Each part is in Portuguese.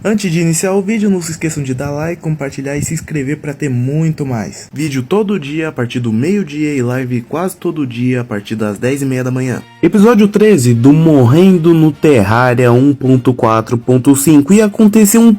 Antes de iniciar o vídeo, não se esqueçam de dar like, compartilhar e se inscrever para ter muito mais. Vídeo todo dia a partir do meio-dia e live quase todo dia a partir das 10h30 da manhã. Episódio 13 do Morrendo no Terraria 1.4.5 e aconteceu um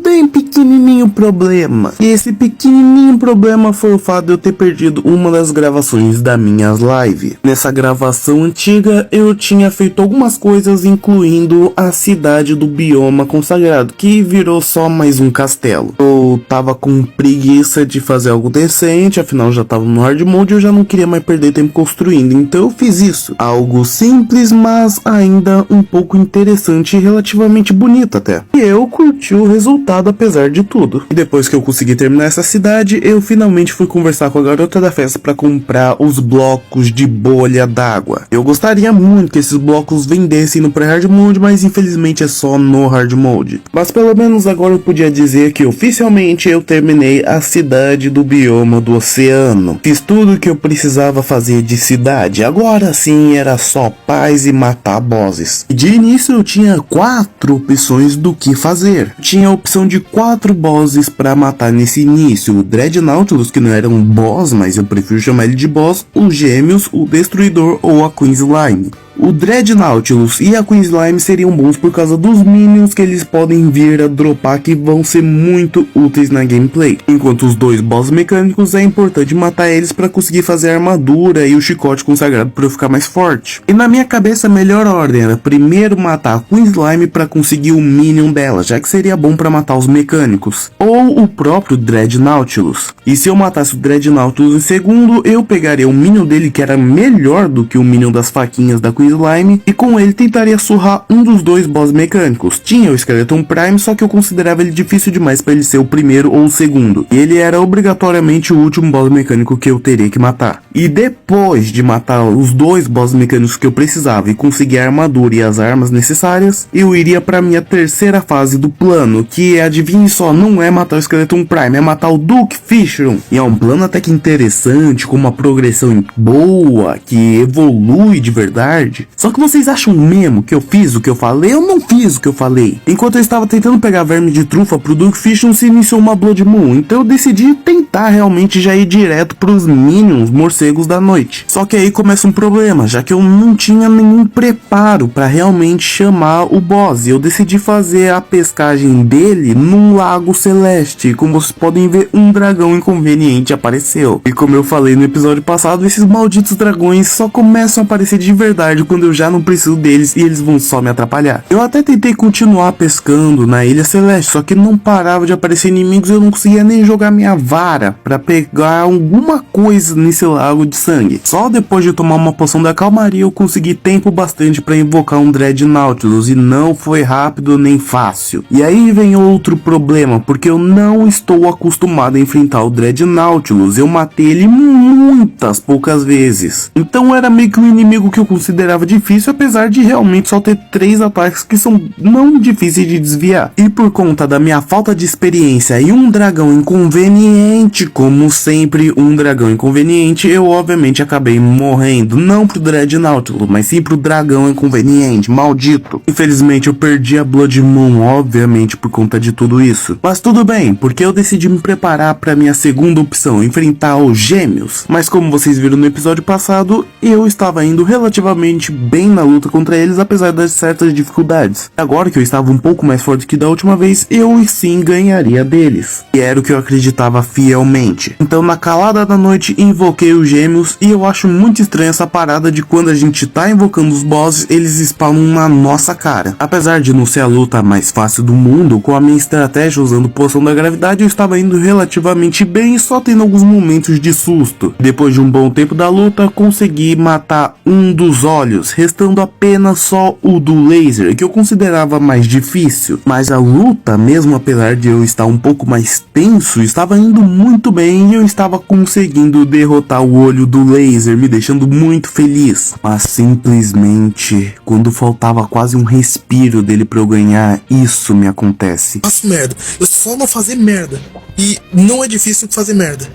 bem pequenininho problema. E esse pequenininho problema foi o fato de eu ter perdido uma das gravações da minhas lives. Nessa gravação antiga eu tinha feito algumas coisas, incluindo a cidade do bioma consagrado, que virou só mais um castelo. Eu tava com preguiça de fazer algo decente, afinal já tava no hard mode e eu já não queria mais perder tempo construindo, então eu fiz isso. Algo simples, mas ainda um pouco interessante e relativamente bonito até. E eu curti o resultado apesar de tudo. E depois que eu consegui terminar essa cidade, eu finalmente fui conversar com a garota da festa para comprar os blocos de bolha d'água. Eu gostaria muito que esses blocos vendessem no pré-hard mode, mas infelizmente é só no hard mode. Mas pelo menos agora eu podia dizer que oficialmente eu terminei a cidade do bioma do oceano. Fiz tudo o que eu precisava fazer de cidade, agora sim era só paz e matar bosses. E de início eu tinha 4 opções do que fazer. Tinha a opção de 4 bosses para matar nesse início: o Dreadnoughtus, que não era um boss, mas eu prefiro chamar ele de boss, os Gêmeos, o Destruidor ou a Queen Slime. O Dreadnoughtus e a Queen Slime seriam bons por causa dos minions que eles podem vir a dropar, que vão ser muito úteis na gameplay. Enquanto os 2 boss mecânicos é importante matar eles para conseguir fazer a armadura e o chicote consagrado para eu ficar mais forte. E na minha cabeça a melhor ordem era primeiro matar a Queen Slime para conseguir o minion dela, já que seria bom para matar os mecânicos, ou o próprio Dreadnoughtus. E se eu matasse o Dreadnoughtus em segundo, eu pegaria o minion dele, que era melhor do que o minion das faquinhas da Queen Slime, e com ele tentaria surrar um dos 2 boss mecânicos. Tinha o Skeleton Prime, só que eu considerava ele difícil demais para ele ser o primeiro ou o segundo, e ele era obrigatoriamente o último boss mecânico que eu teria que matar. E depois de matar os 2 boss mecânicos que eu precisava e conseguir a armadura e as armas necessárias, eu iria para minha terceira fase do plano, que adivinhe só, não é matar o Skeleton Prime, é matar o Duke Fishron. E é um plano até que interessante, com uma progressão boa, que evolui de verdade. Só que vocês acham mesmo que eu fiz o que eu falei? Eu não fiz o que eu falei. Enquanto eu estava tentando pegar verme de trufa pro Duke Fishron, se iniciou uma Blood Moon, então eu decidi tentar realmente já ir direto pros minions morcegos da noite. Só que aí começa um problema, já que eu não tinha nenhum preparo para realmente chamar o boss, e eu decidi fazer a pescagem dele num lago celeste. Como vocês podem ver, um dragão inconveniente apareceu. E como eu falei no episódio passado, esses malditos dragões só começam a aparecer de verdade quando eu já não preciso deles e eles vão só me atrapalhar. Eu até tentei continuar pescando na Ilha Celeste, só que não parava de aparecer inimigos e eu não conseguia nem jogar minha vara pra pegar alguma coisa nesse lago de sangue. Só depois de tomar uma poção da calmaria eu consegui tempo bastante pra invocar um Dreadnoughtus, e não foi rápido nem fácil. E aí vem outro problema, porque eu não estou acostumado a enfrentar o Dreadnoughtus. Eu matei ele muitas poucas vezes, então era meio que um inimigo que eu considerava difícil, apesar de realmente só ter 3 ataques que são não difíceis de desviar. E por conta da minha falta de experiência e um dragão inconveniente, como sempre um dragão inconveniente, eu obviamente acabei morrendo, não pro Dreadnoughtus, mas sim pro dragão inconveniente, maldito. Infelizmente eu perdi a Blood Moon, obviamente por conta de tudo isso. Mas tudo bem, porque eu decidi me preparar para minha segunda opção, enfrentar os Gêmeos. Mas como vocês viram no episódio passado, eu estava indo relativamente bem na luta contra eles, apesar das certas dificuldades. Agora que eu estava um pouco mais forte que da última vez, eu sim ganharia deles, e era o que eu acreditava fielmente. Então na calada da noite invoquei os Gêmeos, e eu acho muito estranha essa parada de quando a gente tá invocando os bosses, eles spawnam na nossa cara. Apesar de não ser a luta mais fácil do mundo, com a minha estratégia usando poção da gravidade eu estava indo relativamente bem, só tendo alguns momentos de susto. Depois de um bom tempo da luta, consegui matar um dos olhos, restando apenas só o do laser, que eu considerava mais difícil. Mas a luta, mesmo apesar de eu estar um pouco mais tenso, estava indo muito bem e eu estava conseguindo derrotar o olho do laser, me deixando muito feliz. Mas simplesmente, quando faltava quase um respiro dele para eu ganhar, isso me acontece. Faço merda, eu só não fazer merda. E não é difícil fazer merda.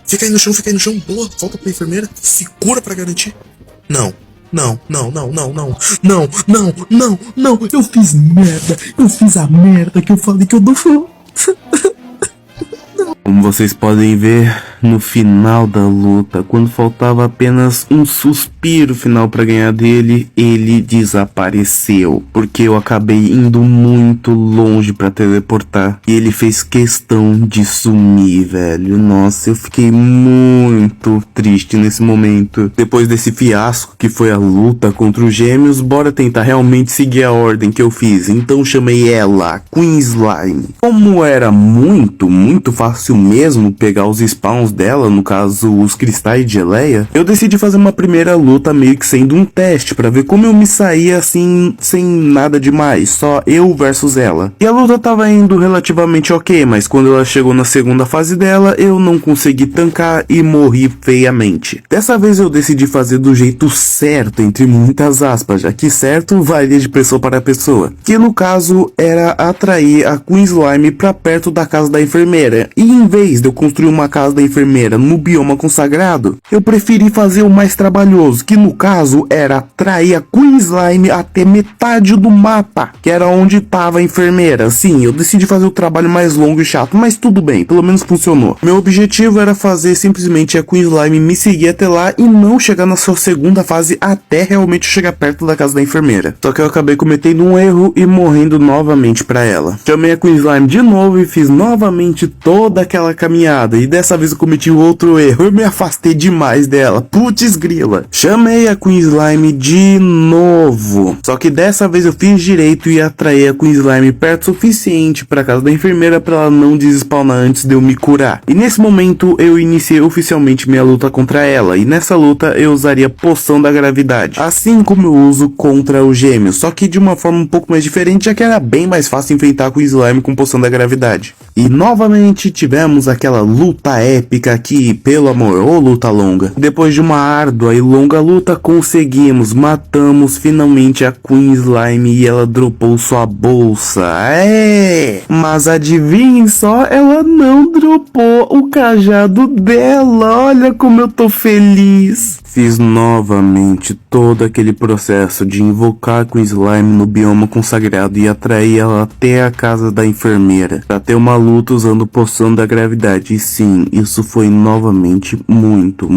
Fica aí no chão, boa, volta pra enfermeira, se cura pra garantir. Não, não, eu fiz merda, eu fiz a merda que eu falei que eu não vou. Como vocês podem ver, no final da luta, quando faltava apenas um suspiro final pra ganhar dele, ele desapareceu. Porque eu acabei indo muito longe pra teleportar. E ele fez questão de sumir, velho. Nossa, eu fiquei muito triste nesse momento. Depois desse fiasco que foi a luta contra os gêmeos, bora tentar realmente seguir a ordem que eu fiz. Então chamei ela, Queen Slime. Como era muito fácil mesmo pegar os spawns dela, no caso os cristais de geleia, eu decidi fazer uma primeira luta meio que sendo um teste pra ver como eu me saía assim, sem nada demais, só eu versus ela. E a luta tava indo relativamente ok, mas quando ela chegou na segunda fase dela, eu não consegui tancar e morri feiamente. Dessa vez eu decidi fazer do jeito certo, entre muitas aspas, já que certo varia de pessoa para pessoa, que no caso era atrair a Queen Slime pra perto da casa da enfermeira, e em vez de eu construir uma casa da enfermeira no bioma consagrado, eu preferi fazer o mais trabalhoso, que no caso era atrair a Queen Slime até metade do mapa, que era onde estava a enfermeira. Sim, eu decidi fazer o trabalho mais longo e chato, mas tudo bem, pelo menos funcionou. Meu objetivo era fazer simplesmente a Queen Slime me seguir até lá e não chegar na sua segunda fase até realmente chegar perto da casa da enfermeira. Só que eu acabei cometendo um erro e morrendo novamente pra ela. Chamei a Queen Slime de novo e fiz novamente toda aquela caminhada, e dessa vez eu cometi outro erro, eu me afastei demais dela, putz grila. Chamei a Queen Slime de novo, só que dessa vez eu fiz direito e atraí a Queen Slime perto o suficiente pra casa da enfermeira pra ela não despawnar antes de eu me curar. E nesse momento eu iniciei oficialmente minha luta contra ela, e nessa luta eu usaria poção da gravidade, assim como eu uso contra os gêmeos, só que de uma forma um pouco mais diferente, já que era bem mais fácil enfrentar a Queen Slime com poção da gravidade. E novamente tivemos aquela luta épica aqui, pelo amor, ô luta longa. Depois de uma árdua e longa luta, conseguimos, matamos finalmente a Queen Slime e ela dropou sua bolsa. Mas adivinhem só, ela não dropou o cajado dela, olha como eu tô feliz. Fiz novamente todo aquele processo de invocar a Queen Slime no bioma consagrado e atrair ela até a casa da enfermeira pra ter uma luta usando poção da gravidade. E sim, isso foi novamente muito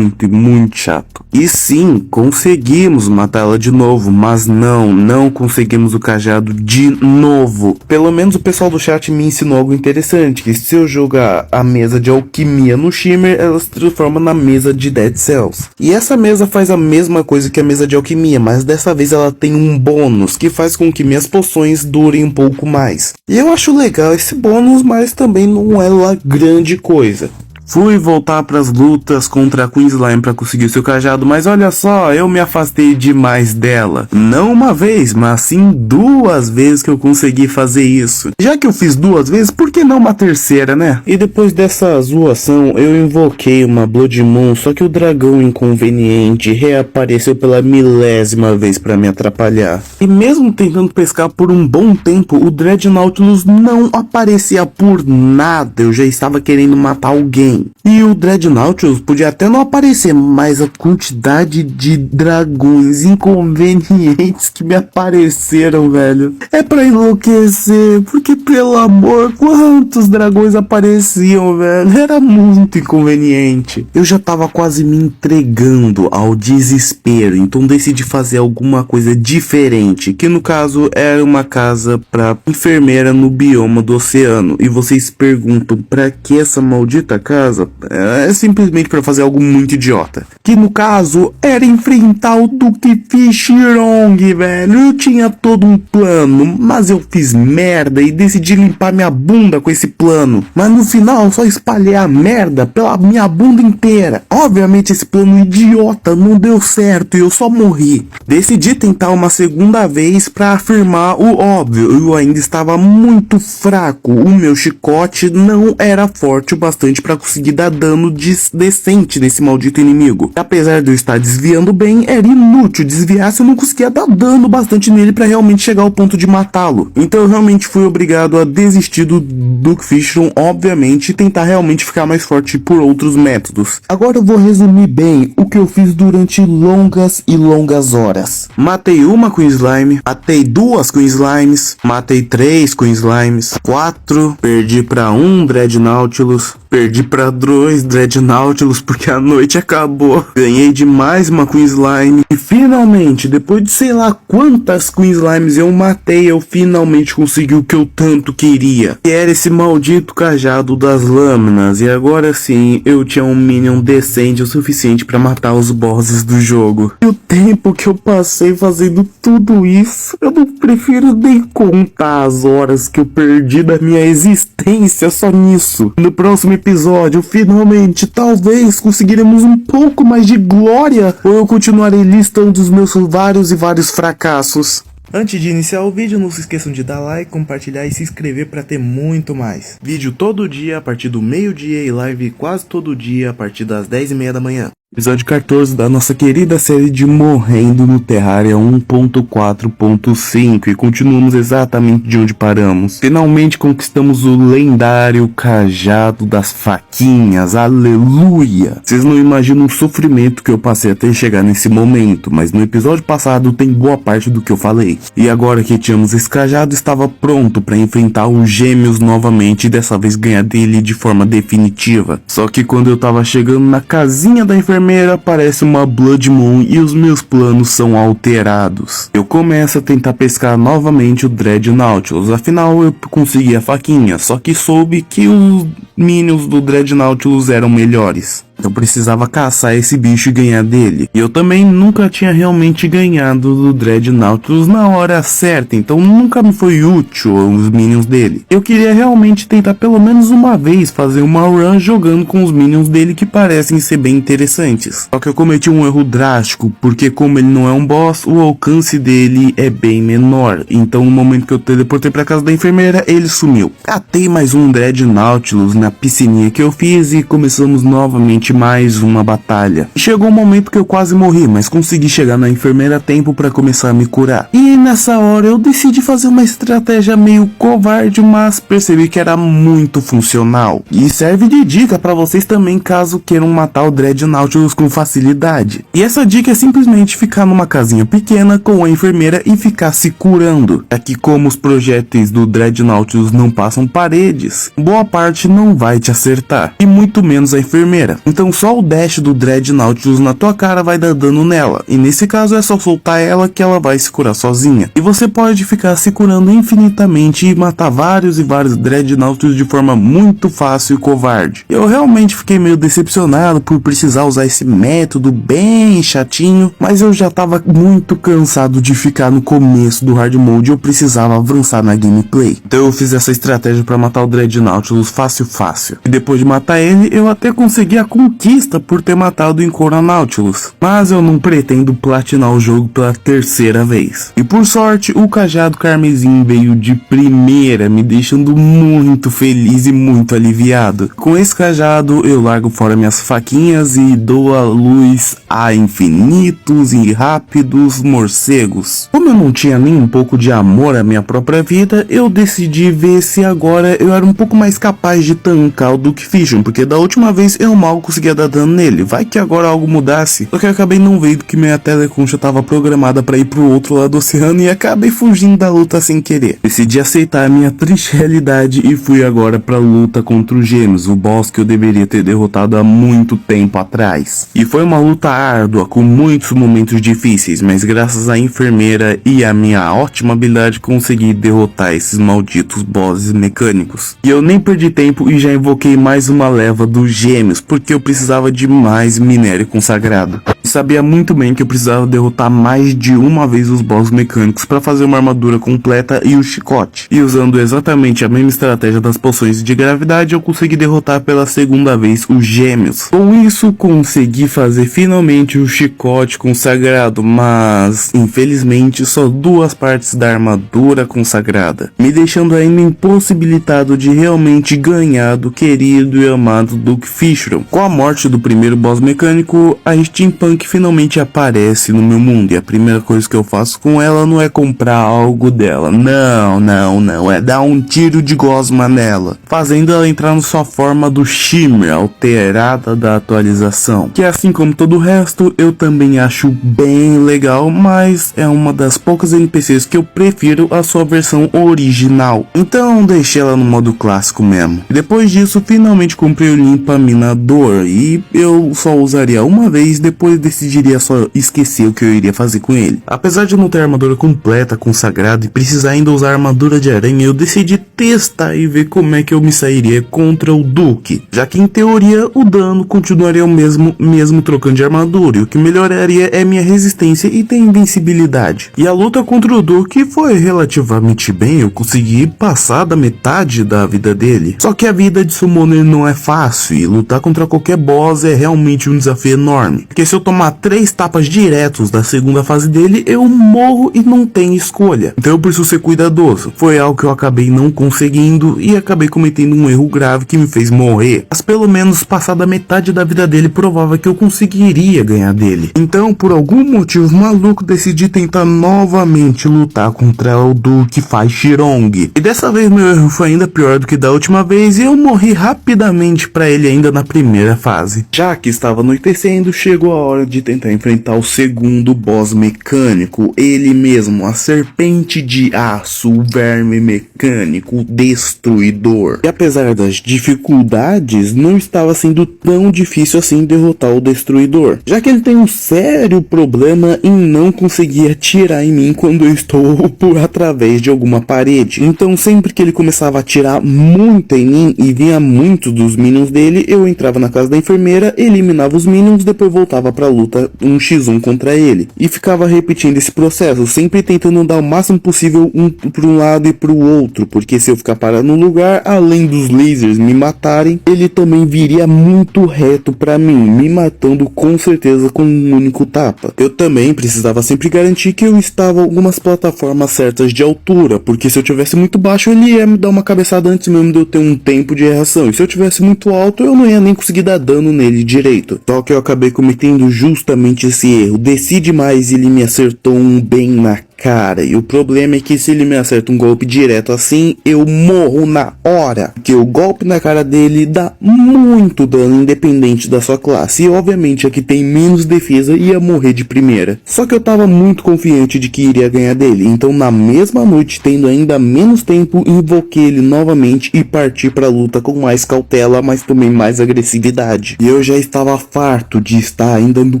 chato. E sim, conseguimos matar ela de novo, mas não conseguimos o cajado de novo. Pelo menos o pessoal do chat me ensinou algo interessante, que se eu jogar a mesa de alquimia no Shimmer, ela se transforma na mesa de Dead Cells. E essa mesa faz a mesma coisa que a mesa de alquimia, mas dessa vez ela tem um bônus que faz com que minhas poções durem um pouco mais. E eu acho legal esse bônus, mas também não é lá grande coisa. Fui voltar pras lutas contra a Queen Slime pra conseguir o seu cajado, mas olha só, eu me afastei demais dela. Não uma vez, mas sim 2 vezes que eu consegui fazer isso. Já que eu fiz 2 vezes, por que não uma terceira, né? E depois dessa zoação, eu invoquei uma Blood Moon, só que o dragão inconveniente reapareceu pela 1000ª vez pra me atrapalhar. E mesmo tentando pescar por um bom tempo, o Dread Nautilus não aparecia por nada. Eu já estava querendo matar alguém. E o Dread Nautilus podia até não aparecer, mas a quantidade de dragões inconvenientes que me apareceram, velho, é pra enlouquecer, porque pelo amor, quantos dragões apareciam, velho, era muito inconveniente. Eu já tava quase me entregando ao desespero, então decidi fazer alguma coisa diferente, que no caso era uma casa pra enfermeira no bioma do oceano. E vocês perguntam, pra que essa maldita casa? É simplesmente para fazer algo muito idiota, que no caso era enfrentar o Duque Fishirong, velho. Eu tinha todo um plano, mas eu fiz merda e decidi limpar minha bunda com esse plano, mas no final só espalhei a merda pela minha bunda inteira. Obviamente esse plano idiota não deu certo e eu só morri. Decidi tentar uma segunda vez para afirmar o óbvio. Eu ainda estava muito fraco, o meu chicote não era forte o bastante para conseguir conseguir dar dano decente nesse maldito inimigo. Apesar de eu estar desviando bem, era inútil desviar se eu não conseguia dar dano bastante nele pra realmente chegar ao ponto de matá-lo. Então eu realmente fui obrigado a desistir do Duke Fishron, obviamente, e tentar realmente ficar mais forte por outros métodos. Agora eu vou resumir bem o que eu fiz durante longas e longas horas. Matei uma Queen Slime, matei duas Queen Slimes, matei 3 Queen Slimes, 4, perdi pra 1 Dreadnoughtilus, perdi pra 2 Dreadnoughtilus porque a noite acabou, ganhei de mais uma Queen Slime e finalmente, depois de sei lá quantas Queen Slimes eu matei, eu finalmente consegui o que eu tanto queria, que era esse maldito cajado das lâminas. E agora sim, eu tinha um minion decente o suficiente pra matar os bosses do jogo. E o tempo que eu passei fazendo tudo isso, eu não prefiro nem contar as horas que eu perdi da minha existência só nisso. No próximo episódio, finalmente, talvez conseguiremos um pouco mais de glória, ou eu continuarei listando os meus vários e vários fracassos. Antes de iniciar o vídeo, não se esqueçam de dar like, compartilhar e se inscrever para ter muito mais. Vídeo todo dia a partir do meio-dia e live quase todo dia a partir das 10h30 da manhã. Episódio 14 da nossa querida série de Morrendo no Terraria 1.4.5 e continuamos exatamente de onde paramos. Finalmente conquistamos o lendário Cajado das Faquinhas, aleluia! Vocês não imaginam o sofrimento que eu passei até chegar nesse momento, mas no episódio passado tem boa parte do que eu falei. E agora que tínhamos esse cajado, estava pronto para enfrentar os gêmeos novamente e dessa vez ganhar dele de forma definitiva. Só que quando eu tava chegando na casinha da enfermeira, aparece uma Blood Moon e os meus planos são alterados. Eu começo a tentar pescar novamente o Dreadnoughtilus, afinal eu consegui a faquinha, só que soube que os minions do Dreadnoughtilus eram melhores. Eu precisava caçar esse bicho e ganhar dele. E eu também nunca tinha realmente ganhado do Dreadnoughtilus na hora certa, então nunca me foi útil os minions dele. Eu queria realmente tentar pelo menos uma vez fazer uma run jogando com os minions dele que parecem ser bem interessantes. Só que eu cometi um erro drástico, porque como ele não é um boss, o alcance dele é bem menor. Então no momento que eu teleportei pra casa da enfermeira, ele sumiu. Catei mais um Dreadnoughtilus na piscininha que eu fiz e começamos novamente mais uma batalha. Chegou um momento que eu quase morri, mas consegui chegar na enfermeira a tempo para começar a me curar. E nessa hora eu decidi fazer uma estratégia meio covarde, mas percebi que era muito funcional. E serve de dica para vocês também caso queiram matar o Dreadnoughtilus com facilidade. E essa dica é simplesmente ficar numa casinha pequena com a enfermeira e ficar se curando. É que como os projéteis do Dreadnoughtilus não passam paredes, boa parte não vai te acertar, e muito menos a enfermeira. Então só o dash do Dreadnoughtilus na tua cara vai dar dano nela, e nesse caso é só soltar ela que ela vai se curar sozinha. E você pode ficar se curando infinitamente e matar vários e vários Dreadnoughtilus de forma muito fácil e covarde. Eu realmente fiquei meio decepcionado por precisar usar esse método bem chatinho, mas eu já tava muito cansado de ficar no começo do hard mode e eu precisava avançar na gameplay. Então eu fiz essa estratégia para matar o Dreadnoughtilus fácil. E depois de matar ele, eu até consegui a conquista por ter matado o Incora Nautilus, mas eu não pretendo platinar o jogo pela terceira vez. E por sorte, o cajado carmesim veio de primeira, me deixando muito feliz e muito aliviado. Com esse cajado, eu largo fora minhas faquinhas e dou a luz a infinitos e rápidos morcegos. Como eu não tinha nem um pouco de amor à minha própria vida, eu decidi ver se agora eu era um pouco mais capaz de tancar o Duke Fishron, porque da última vez eu mal conseguia dar dano nele. Vai que agora algo mudasse. Só que eu acabei não vendo que minha teleconcha estava programada para ir pro outro lado do oceano e acabei fugindo da luta sem querer. Decidi aceitar a minha triste realidade e fui agora pra luta contra os gêmeos, o boss que eu deveria ter derrotado há muito tempo atrás. E foi uma luta árdua, com muitos momentos difíceis, mas graças à enfermeira e à minha ótima habilidade consegui derrotar esses malditos bosses mecânicos. E eu nem perdi tempo e já invoquei mais uma leva dos gêmeos, porque eu precisava de mais minério consagrado. Sabia muito bem que eu precisava derrotar mais de uma vez os boss mecânicos para fazer uma armadura completa e o chicote. E usando exatamente a mesma estratégia das poções de gravidade, eu consegui derrotar pela segunda vez os gêmeos. Com isso, consegui fazer finalmente o chicote consagrado, mas infelizmente só 2 partes da armadura consagrada, me deixando ainda impossibilitado de realmente ganhar do querido e amado Duke Fishron. Com a morte do primeiro boss mecânico, a Steampunk finalmente aparece no meu mundo, e a primeira coisa que eu faço com ela não é comprar algo dela, não, é dar um tiro de gosma nela, fazendo ela entrar na sua forma do Shimmer, alterada da atualização, que assim como todo o resto, eu também acho bem legal, mas é uma das poucas NPCs que eu prefiro a sua versão original, então deixei ela no modo clássico mesmo. Depois disso, finalmente comprei o Limpa Minador, e eu só usaria uma vez, depois decidiria só esquecer o que eu iria fazer com ele. Apesar de não ter armadura completa, consagrada e precisar ainda usar armadura de aranha, eu decidi testar e ver como é que eu me sairia contra o Duke, já que em teoria o dano continuaria o mesmo trocando de armadura, e o que melhoraria é minha resistência e tem invencibilidade. E a luta contra o Duke foi relativamente bem, eu consegui passar da metade da vida dele. Só que a vida de Summoner não é fácil, e lutar contra qualquer boss é realmente um desafio enorme, porque se eu tomar 3 tapas diretos da segunda fase dele, eu morro e não tenho escolha. Então eu preciso ser cuidadoso. Foi algo que eu acabei não conseguindo e acabei cometendo um erro grave que me fez morrer. Mas pelo menos passar da metade da vida dele provava que eu conseguiria ganhar dele. Então, por algum motivo maluco, decidi tentar novamente lutar contra o Duke Fishron. E dessa vez meu erro foi ainda pior do que da última vez, e eu morri rapidamente para ele ainda na primeira fase. Já que estava anoitecendo, chegou a hora de tentar enfrentar o segundo boss mecânico, ele mesmo, a serpente de aço, o verme mecânico, o destruidor. E apesar das dificuldades, não estava sendo tão difícil assim derrotar o destruidor, já que ele tem um sério problema em não conseguir atirar em mim quando eu estou por através de alguma parede. Então sempre que ele começava a atirar muito em mim e vinha muito dos minions dele, eu entrava na casa da enfermeira, eliminava os minions, depois voltava pra luta 1x1 contra ele, e ficava repetindo esse processo, sempre tentando dar o máximo possível para um lado e para o outro, porque se eu ficar parado no lugar, além dos lasers me matarem, ele também viria muito reto pra mim, me matando com certeza com um único tapa. Eu também precisava sempre garantir que eu estava em algumas plataformas certas de altura, porque se eu tivesse muito baixo, ele ia me dar uma cabeçada antes mesmo de eu ter um tempo de reação, e se eu tivesse muito alto, eu não ia nem conseguir dar dano nele direito. Só que eu acabei cometendo justamente esse erro, desci demais e ele me acertou um bem na cara, e o problema é que se ele me acerta um golpe direto assim, eu morro na hora, porque o golpe na cara dele dá muito dano independente da sua classe, e obviamente a que tem menos defesa ia morrer de primeira. Só que eu tava muito confiante de que iria ganhar dele, então na mesma noite, tendo ainda menos tempo, invoquei ele novamente e parti pra luta com mais cautela, mas também mais agressividade. E eu já estava farto de estar ainda no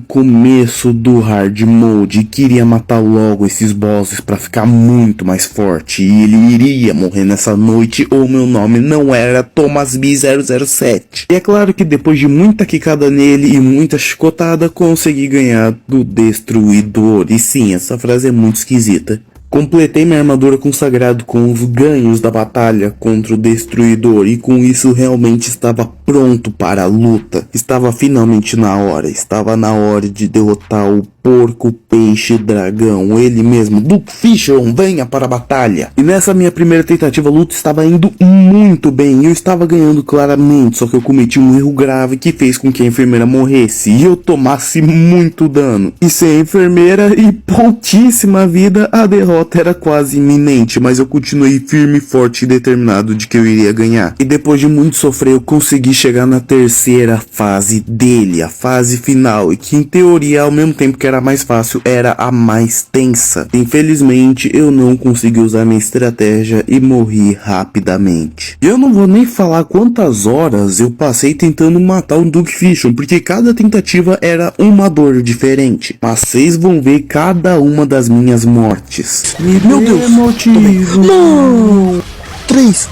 começo do hard mode, e queria matar logo esses bosses para ficar muito mais forte, e ele iria morrer nessa noite ou meu nome não era Thomas B007. E é claro que depois de muita quicada nele e muita chicotada, consegui ganhar do destruidor. E sim, essa frase é muito esquisita. Completei minha armadura consagrado com os ganhos da batalha contra o destruidor, e com isso realmente estava pronto para a luta. Estava finalmente na hora, estava na hora de derrotar o porco, peixe, dragão, ele mesmo, Duke Fishron, venha para a batalha. E nessa minha primeira tentativa, a luta estava indo muito bem, eu estava ganhando claramente, só que eu cometi um erro grave que fez com que a enfermeira morresse e eu tomasse muito dano. E sem a enfermeira e pouquíssima vida, a derrota era quase iminente, mas eu continuei firme, forte e determinado de que eu iria ganhar. E depois de muito sofrer, eu consegui chegar na terceira fase dele, a fase final, e que em teoria, ao mesmo tempo que era mais fácil, era a mais tensa. Infelizmente, eu não consegui usar minha estratégia e morri rapidamente. E eu não vou nem falar quantas horas eu passei tentando matar o Duke Fishron, porque cada tentativa era uma dor diferente. Mas vocês vão ver cada uma das minhas mortes. Meu Deus! Motivo. Não! 3!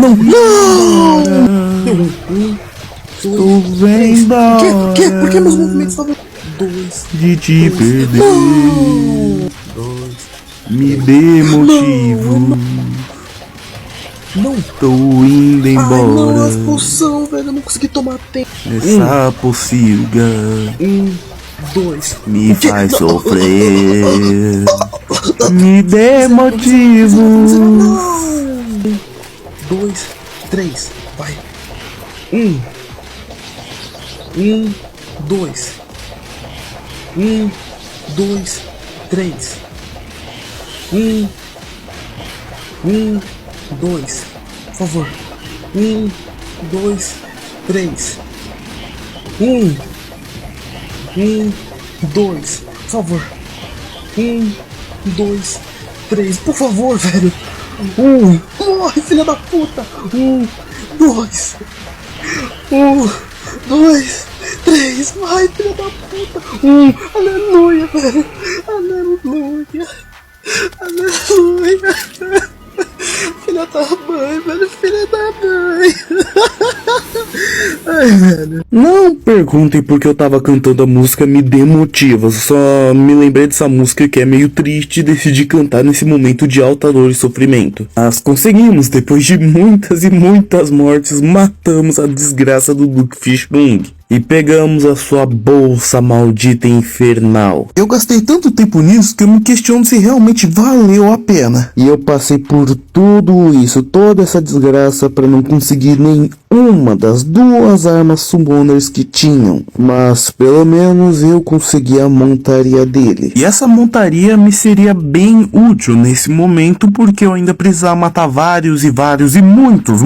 Não! Não! Tu vem embora. Por que meus movimentos estavam... dois, de te perder. não, dois, Me dê motivo. não. Tô indo Ai, não, embora as poção, velho, eu não consegui tomar tempo. nessa pocilga. 1, 2, Me faz sofrer. Me dê motivo. 2, 3, vai. 2, 3. 2, por favor. 2, 3. 2, por favor. 2, 3, por favor, velho. Morre, filha da puta. 2, 3, vai, filha da puta. Aleluia, velho. Aleluia. Filha da mãe, velho, filha da mãe. Ai, velho. Não perguntem porque eu tava cantando a música Me Dê Motivos. Só me lembrei dessa música que é meio triste e decidi cantar nesse momento de alta dor e sofrimento. Mas conseguimos, depois de muitas e muitas mortes, matamos a desgraça do Duke Fishbang. E pegamos a sua bolsa maldita e infernal. Eu gastei tanto tempo nisso que eu me questiono se realmente valeu a pena. E eu passei por tudo isso, toda essa desgraça para não conseguir nenhuma das duas armas summoners que tinham. Mas pelo menos eu consegui a montaria dele. E essa montaria me seria bem útil nesse momento porque eu ainda precisava matar vários e muitos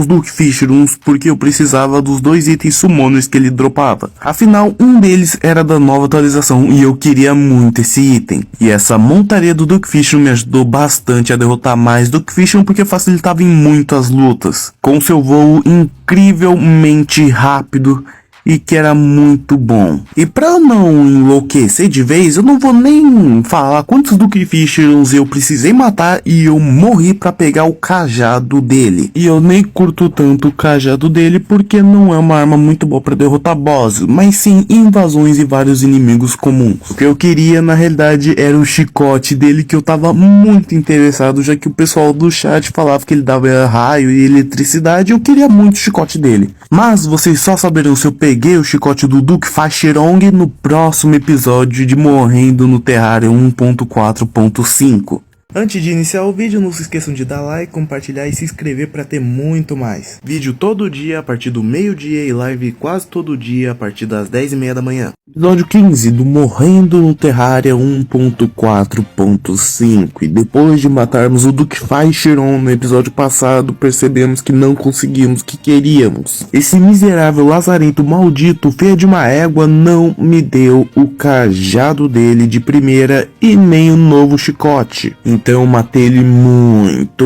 Duke Fishrooms porque eu precisava dos 2 itens summoners que ele dropava. Afinal, um deles era da nova atualização e eu queria muito esse item. E essa montaria do Duke Fishroom me ajudou bastante a derrotar mais Duke Fishroom porque facilitava em muitas lutas. Com seu voo incrivelmente rápido e que era muito bom. E pra não enlouquecer de vez, eu não vou nem falar quantos Duke Fishrooms eu precisei matar e eu morri pra pegar o cajado dele. E eu nem curto tanto o cajado dele porque não é uma arma muito boa pra derrotar boss, mas sim invasões e vários inimigos comuns. O que eu queria na realidade era o chicote dele que eu tava muito interessado, já que o pessoal do chat falava que ele dava raio e eletricidade, eu queria muito o chicote dele. Mas vocês só saberão se eu peguei o chicote do Duke Fashirong no próximo episódio de Morrendo no Terraria 1.4.5. Antes de iniciar o vídeo, não se esqueçam de dar like, compartilhar e se inscrever para ter muito mais. Vídeo todo dia a partir do meio-dia e live quase todo dia a partir das 10h30 da manhã. Episódio 15 do Morrendo no Terraria 1.4.5. E depois de matarmos o Duke Faixiron no episódio passado, percebemos que não conseguimos o que queríamos. Esse miserável lazarento maldito, feio de uma égua, não me deu o cajado dele de primeira e nem o novo chicote. Então eu matei ele muito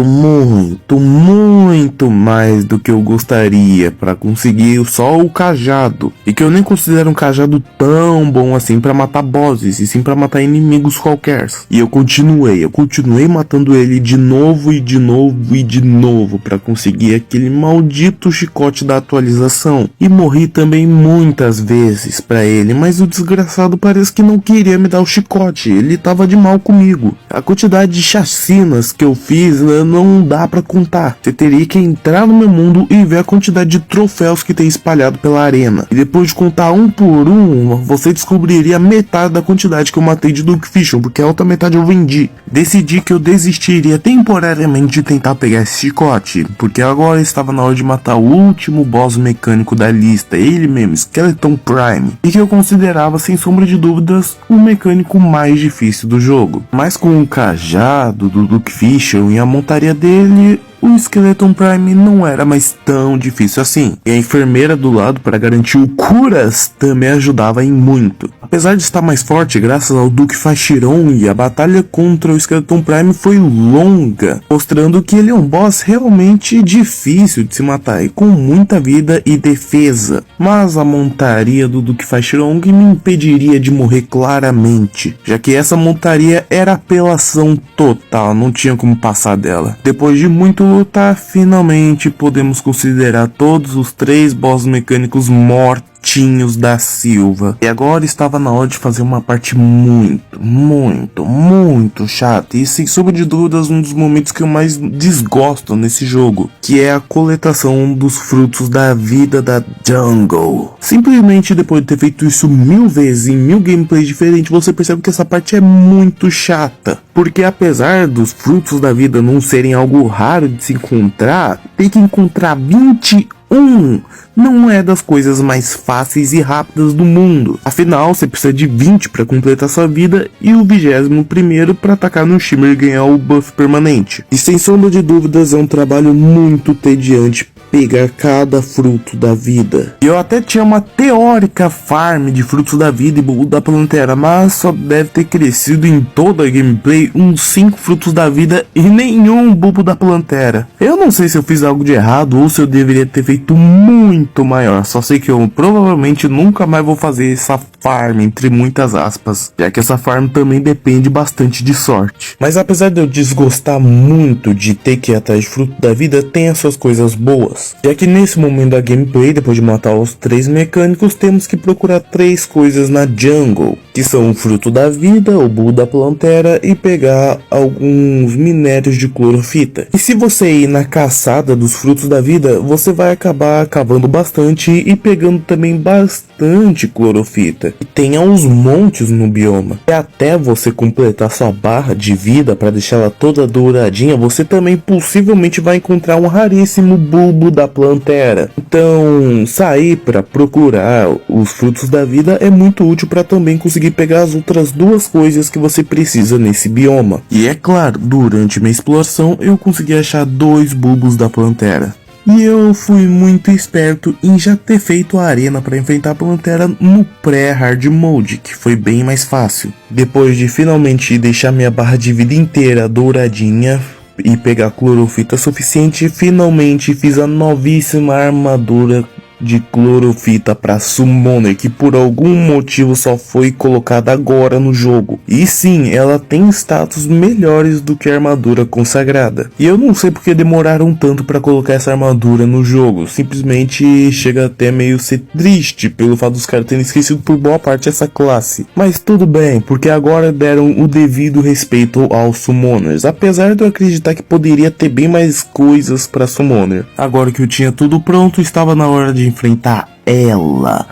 mais do que eu gostaria para conseguir só o cajado. E que eu nem considero um cajado tão bom assim para matar bosses, e sim para matar inimigos qualquer. E eu continuei matando ele de novo para conseguir aquele maldito chicote da atualização. E morri também muitas vezes para ele, mas o desgraçado parece que não queria me dar o chicote, ele tava de mal comigo. A quantidade de chacinas que eu fiz não dá pra contar. Você teria que entrar no meu mundo e ver a quantidade de troféus que tem espalhado pela arena. E depois de contar um por um, você descobriria metade da quantidade que eu matei de Duke Fishron, porque a outra metade eu vendi. Decidi que eu desistiria temporariamente de tentar pegar esse chicote, porque agora estava na hora de matar o último boss mecânico da lista, ele mesmo, Skeleton Prime, e que eu considerava sem sombra de dúvidas o mecânico mais difícil do jogo. Mas com o cajado do Duke Fishron e a montaria dele, o Skeleton Prime não era mais tão difícil assim. E a enfermeira do lado para garantir o curas também ajudava em muito. Apesar de estar mais forte graças ao Duke Fashirong, a batalha contra o Skeleton Prime foi longa, mostrando que ele é um boss realmente difícil de se matar e com muita vida e defesa. Mas a montaria do Duke Fashirong me impediria de morrer claramente, já que essa montaria era apelação total, não tinha como passar dela. Depois de muito lutar, finalmente podemos considerar todos os 3 boss mecânicos mortos Vitinhos da Silva. E agora estava na hora de fazer uma parte muito chata. E sem sombra de dúvidas, um dos momentos que eu mais desgosto nesse jogo, que é a coletação dos frutos da vida da Jungle. Simplesmente depois de ter feito isso 1000 vezes em 1000 gameplays diferentes, você percebe que essa parte é muito chata. Porque apesar dos frutos da vida não serem algo raro de se encontrar, tem que encontrar 21 não é das coisas mais fáceis e rápidas do mundo. Afinal, você precisa de 20 para completar sua vida e o 21º para atacar no Shimmer e ganhar o buff permanente. E sem sombra de dúvidas é um trabalho muito tediante pegar cada fruto da vida. E eu até tinha uma teórica farm de frutos da vida e bulbo da plantera, mas só deve ter crescido em toda a gameplay uns 5 frutos da vida e nenhum bulbo da plantera. Eu não sei se eu fiz algo de errado ou se eu deveria ter feito muito maior, só sei que eu provavelmente nunca mais vou fazer essa farm, entre muitas aspas, já que essa farm também depende bastante de sorte. Mas apesar de eu desgostar muito de ter que ir atrás de fruto da vida, tem as suas coisas boas. Já que nesse momento da gameplay, depois de matar os 3 mecânicos, temos que procurar 3 coisas na jungle, que são o fruto da vida, o bulbo da plantera e pegar alguns minérios de clorofita. E se você ir na caçada dos frutos da vida, você vai acabar cavando bastante e pegando também bastante clorofita. E tem aos montes no bioma. E até você completar sua barra de vida para deixar ela toda douradinha, você também possivelmente vai encontrar um raríssimo bulbo da plantera. Então, sair para procurar os frutos da vida é muito útil para também conseguir pegar as outras 2 coisas que você precisa nesse bioma. E é claro, durante minha exploração eu consegui achar 2 bulbos da plantera. E eu fui muito esperto em já ter feito a arena para enfrentar a plantera no pré-hard mode, que foi bem mais fácil. Depois de finalmente deixar minha barra de vida inteira douradinha e pegar clorofita suficiente, finalmente fiz a novíssima armadura de clorofita para Summoner, que por algum motivo só foi colocada agora no jogo. E sim, ela tem status melhores do que a armadura consagrada. E eu não sei porque demoraram tanto para colocar essa armadura no jogo. Simplesmente chega até meio ser triste pelo fato dos caras terem esquecido por boa parte essa classe. Mas tudo bem, porque agora deram o devido respeito aos Summoners, apesar de eu acreditar que poderia ter bem mais coisas para Summoner. Agora que eu tinha tudo pronto, estava na hora de enfrentar ela,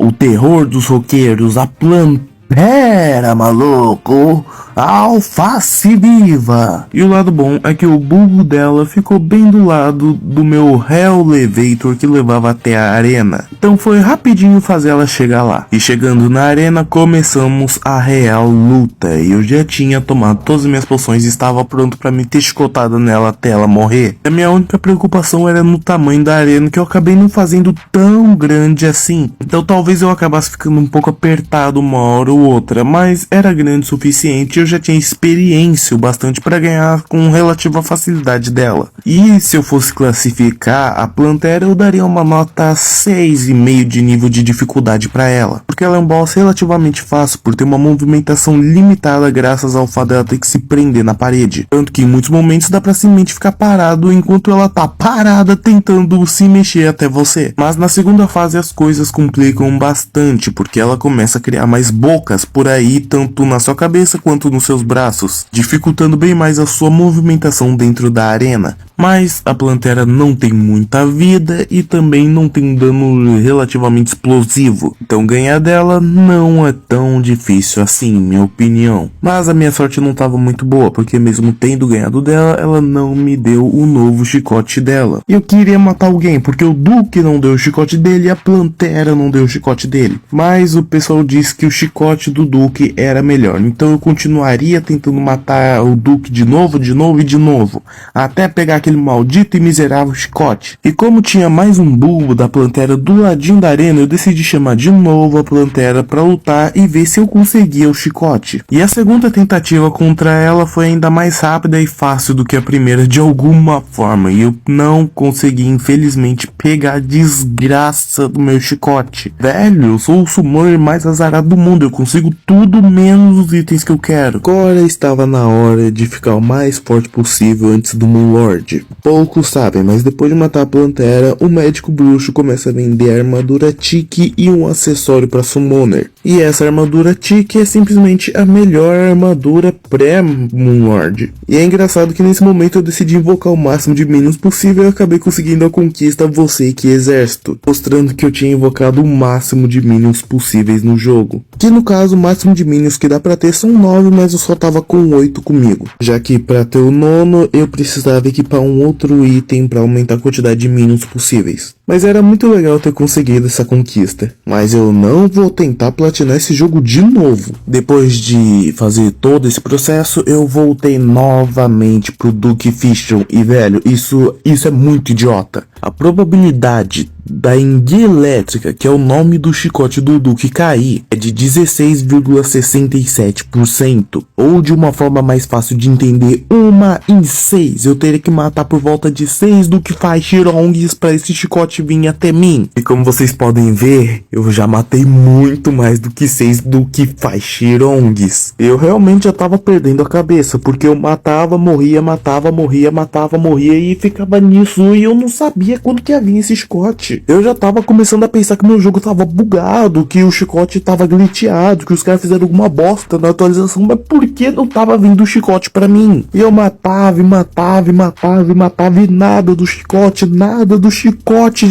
o terror dos roqueiros, a plantera, maluco, a alface viva. E o lado bom é que o bulbo dela ficou bem do lado do meu Hell Levator que levava até a arena. Então foi rapidinho fazer ela chegar lá. E chegando na arena, começamos a real luta. E eu já tinha tomado todas as minhas poções e estava pronto para me ter chicotado nela até ela morrer. A minha única preocupação era no tamanho da arena, que eu acabei não fazendo tão grande assim. Então talvez eu acabasse ficando um pouco apertado uma hora ou outra, mas era grande o suficiente. Eu já tinha experiência o bastante para ganhar com relativa facilidade dela. E se eu fosse classificar a plantera, eu daria uma nota 6,5 de nível de dificuldade para ela, porque ela é um boss relativamente fácil por ter uma movimentação limitada graças ao fato dela ter que se prender na parede, tanto que em muitos momentos dá pra simplesmente ficar parado enquanto ela tá parada tentando se mexer até você. Mas na segunda fase as coisas complicam bastante, porque ela começa a criar mais bocas por aí, tanto na sua cabeça quanto nos seus braços, dificultando bem mais a sua movimentação dentro da arena. Mas a plantera não tem muita vida e também não tem um dano relativamente explosivo, então ganhar dela não é tão difícil assim, minha opinião. Mas a minha sorte não estava muito boa, porque mesmo tendo ganhado dela, ela não me deu o novo chicote dela. Eu queria matar alguém, porque o Duque não deu o chicote dele e a plantera não deu o chicote dele. Mas o pessoal disse que o chicote do Duque era melhor, então eu continuaria tentando matar o Duque de novo, até pegar aquele maldito e miserável chicote. E como tinha mais um bulbo da plantera do ladinho da arena, eu decidi chamar de novo a plantera para lutar e ver se eu conseguia o chicote. E a segunda tentativa contra ela foi ainda mais rápida e fácil do que a primeira de alguma forma, e eu não consegui infelizmente pegar a desgraça do meu chicote. Velho, eu sou o summoner mais azarado do mundo, eu consigo tudo menos os itens que eu quero. Agora estava na hora de ficar o mais forte possível antes do Moon Lord. Poucos sabem, mas depois de matar a Plantera, o médico bruxo começa a vender a armadura Tiki e um acessório para Summoner. E essa armadura Tiki é simplesmente a melhor armadura pré-Moon Lord. E é engraçado que nesse momento eu decidi invocar o máximo de minions possível e acabei conseguindo a conquista Você que Exército, mostrando que eu tinha invocado o máximo de minions possíveis no jogo. Que no caso o máximo de minions que dá pra ter são 9, mas eu só tava com 8 comigo. Já que pra ter o nono eu precisava equipar um outro item pra aumentar a quantidade de minions possíveis. Mas era muito legal ter conseguido essa conquista. Mas eu não vou tentar platinar esse jogo de novo. Depois de fazer todo esse processo, eu voltei novamente pro Duke Fishron. E velho, isso é muito idiota. A probabilidade da enguia elétrica, que é o nome do chicote do Duke, cair é de 16,67%. Ou de uma forma mais fácil de entender, 1 em 6. Eu teria que matar por volta de 6 Duke Fighrongs para esse chicote vir até mim. E como vocês podem ver, eu já matei muito mais do que 6 Duke Fighrongs. Eu realmente já tava perdendo a cabeça, porque eu matava, morria, matava, morria, matava, morria e ficava nisso, e eu não sabia quando que ia vir esse chicote. Eu já tava começando a pensar que meu jogo tava bugado, que o chicote tava glitchado, que os caras fizeram alguma bosta na atualização, mas por que não tava vindo o chicote pra mim? E eu matava, e matava, e matava, e matava, e nada do chicote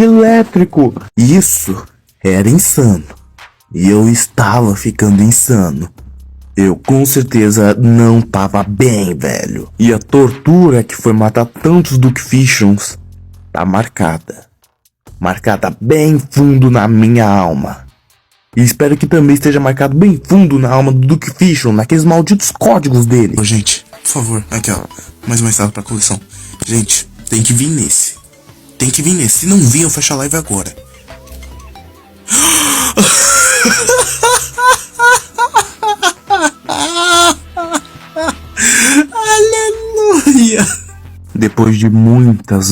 elétrico. Isso era insano. E eu estava ficando insano. Eu com certeza não tava bem, velho. E a tortura que foi matar tantos Duke Fishrons tá marcada. Marcada bem fundo na minha alma. E espero que também esteja marcado bem fundo na alma do Duke Fishron, naqueles malditos códigos dele. Ô, gente, por favor, aqui ó, mais uma estada pra coleção. Gente, tem que vir nesse. Tem que vir nesse. Se não vir, eu fecho a live agora. Aleluia! Depois de muitas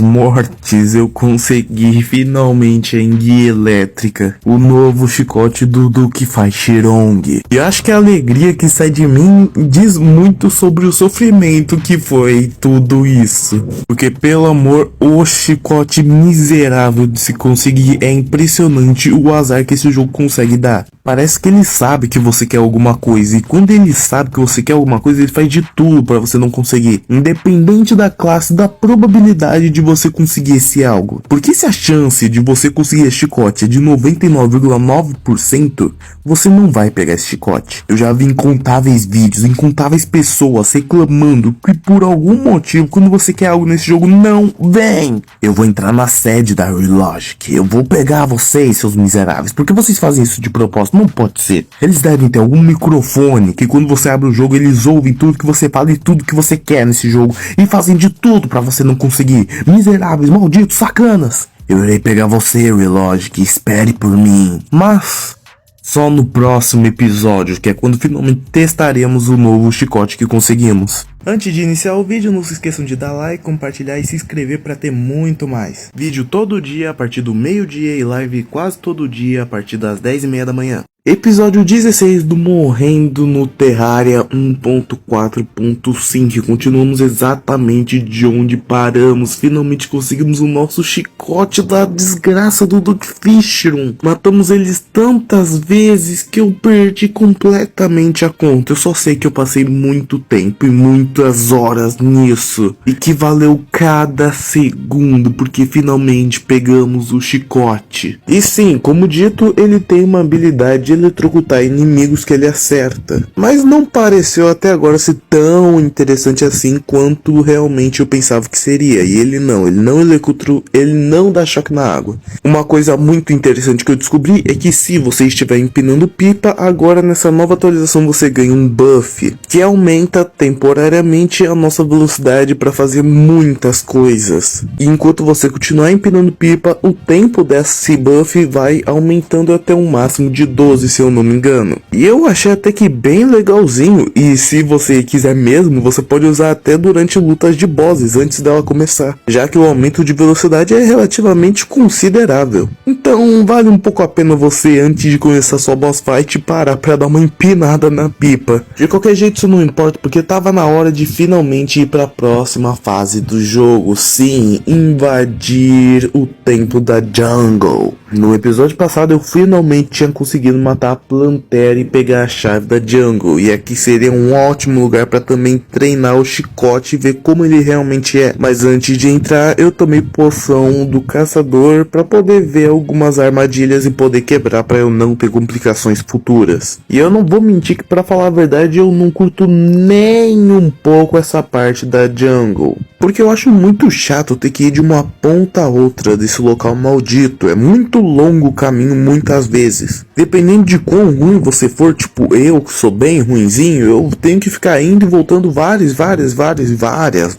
mortes, eu consegui finalmente a enguia elétrica, o novo chicote do Duke Fighrong. E acho que a alegria que sai de mim diz muito sobre o sofrimento que foi tudo isso. Porque, pelo amor, o chicote miserável de se conseguir é impressionante o azar que esse jogo consegue dar. Parece que ele sabe que você quer alguma coisa, e quando ele sabe que você quer alguma coisa, ele faz de tudo pra você não conseguir. Independente da classe, da probabilidade de você conseguir esse algo. Porque se a chance de você conseguir esse chicote é de 99,9%, você não vai pegar esse chicote. Eu já vi incontáveis vídeos, incontáveis pessoas reclamando que por algum motivo, quando você quer algo nesse jogo, não vem. Eu vou entrar na sede da Relogic, eu vou pegar vocês, seus miseráveis. Por que vocês fazem isso de propósito? Não pode ser. Eles devem ter algum microfone que quando você abre o jogo, eles ouvem tudo que você fala e tudo que você quer nesse jogo e fazem de tudo pra você não conseguir. Miseráveis, malditos, sacanas. Eu irei pegar você, Relogic, espere por mim. Mas só no próximo episódio, que é quando finalmente testaremos o novo chicote que conseguimos. Antes de iniciar o vídeo, não se esqueçam de dar like, compartilhar e se inscrever para ter muito mais. Vídeo todo dia a partir do meio-dia e live quase todo dia a partir das 10h30 da manhã. Episódio 16 do Morrendo no Terraria 1.4.5. Continuamos exatamente de onde paramos. Finalmente conseguimos o nosso chicote da desgraça do Duke Fishron. Matamos eles tantas vezes que eu perdi completamente a conta. Eu só sei que eu passei muito tempo e muitas horas nisso. E que valeu cada segundo, porque finalmente pegamos o chicote. E sim, como dito, ele tem uma habilidade de eletrocutar inimigos que ele acerta. Mas não pareceu até agora ser tão interessante assim quanto realmente eu pensava que seria. E ele não eletrocuta, ele não dá choque na água. Uma coisa muito interessante que eu descobri é que se você estiver empinando pipa, agora nessa nova atualização você ganha um buff que aumenta temporariamente aleatoriamente a nossa velocidade para fazer muitas coisas. E enquanto você continuar empinando pipa, o tempo desse buff vai aumentando até um máximo de 12, se eu não me engano. E eu achei até que bem legalzinho, e se você quiser mesmo, você pode usar até durante lutas de bosses antes dela começar, já que o aumento de velocidade é relativamente considerável. Então vale um pouco a pena você, antes de começar sua boss fight, parar pra dar uma empinada na pipa. De qualquer jeito isso não importa, porque tava na hora de finalmente ir pra próxima fase do jogo. Sim, invadir o templo da Jungle. No episódio passado eu finalmente tinha conseguido matar a Plantera e pegar a chave da Jungle, e aqui seria um ótimo lugar para também treinar o Chicote e ver como ele realmente é. Mas antes de entrar eu tomei poção do caçador para poder ver algumas armadilhas e poder quebrar para eu não ter complicações futuras. E eu não vou mentir que, para falar a verdade, eu não curto nem um pouco essa parte da Jungle, porque eu acho muito chato ter que ir de uma ponta a outra desse local maldito. É muito longo o caminho muitas vezes. Dependendo de quão ruim você for, tipo eu que sou bem ruinzinho, eu tenho que ficar indo e voltando várias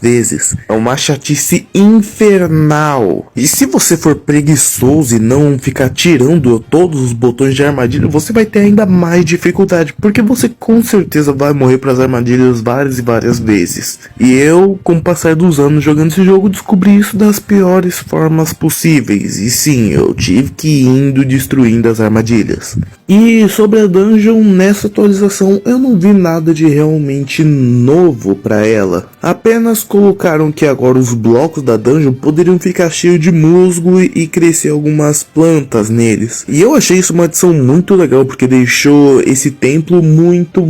vezes. É uma chatice infernal. E se você for preguiçoso e não ficar tirando todos os botões de armadilha, você vai ter ainda mais dificuldade, porque você com certeza vai morrer para as armadilhas várias vezes. E eu, com o passar dos anos jogando esse jogo, descobri isso das piores formas possíveis. E sim, eu tive que ir indo destruindo as armadilhas. E sobre a dungeon, nessa atualização eu não vi nada de realmente novo para ela. Apenas colocaram que agora os blocos da dungeon poderiam ficar cheios de musgo e crescer algumas plantas neles. E eu achei isso uma adição muito legal, porque deixou esse templo muito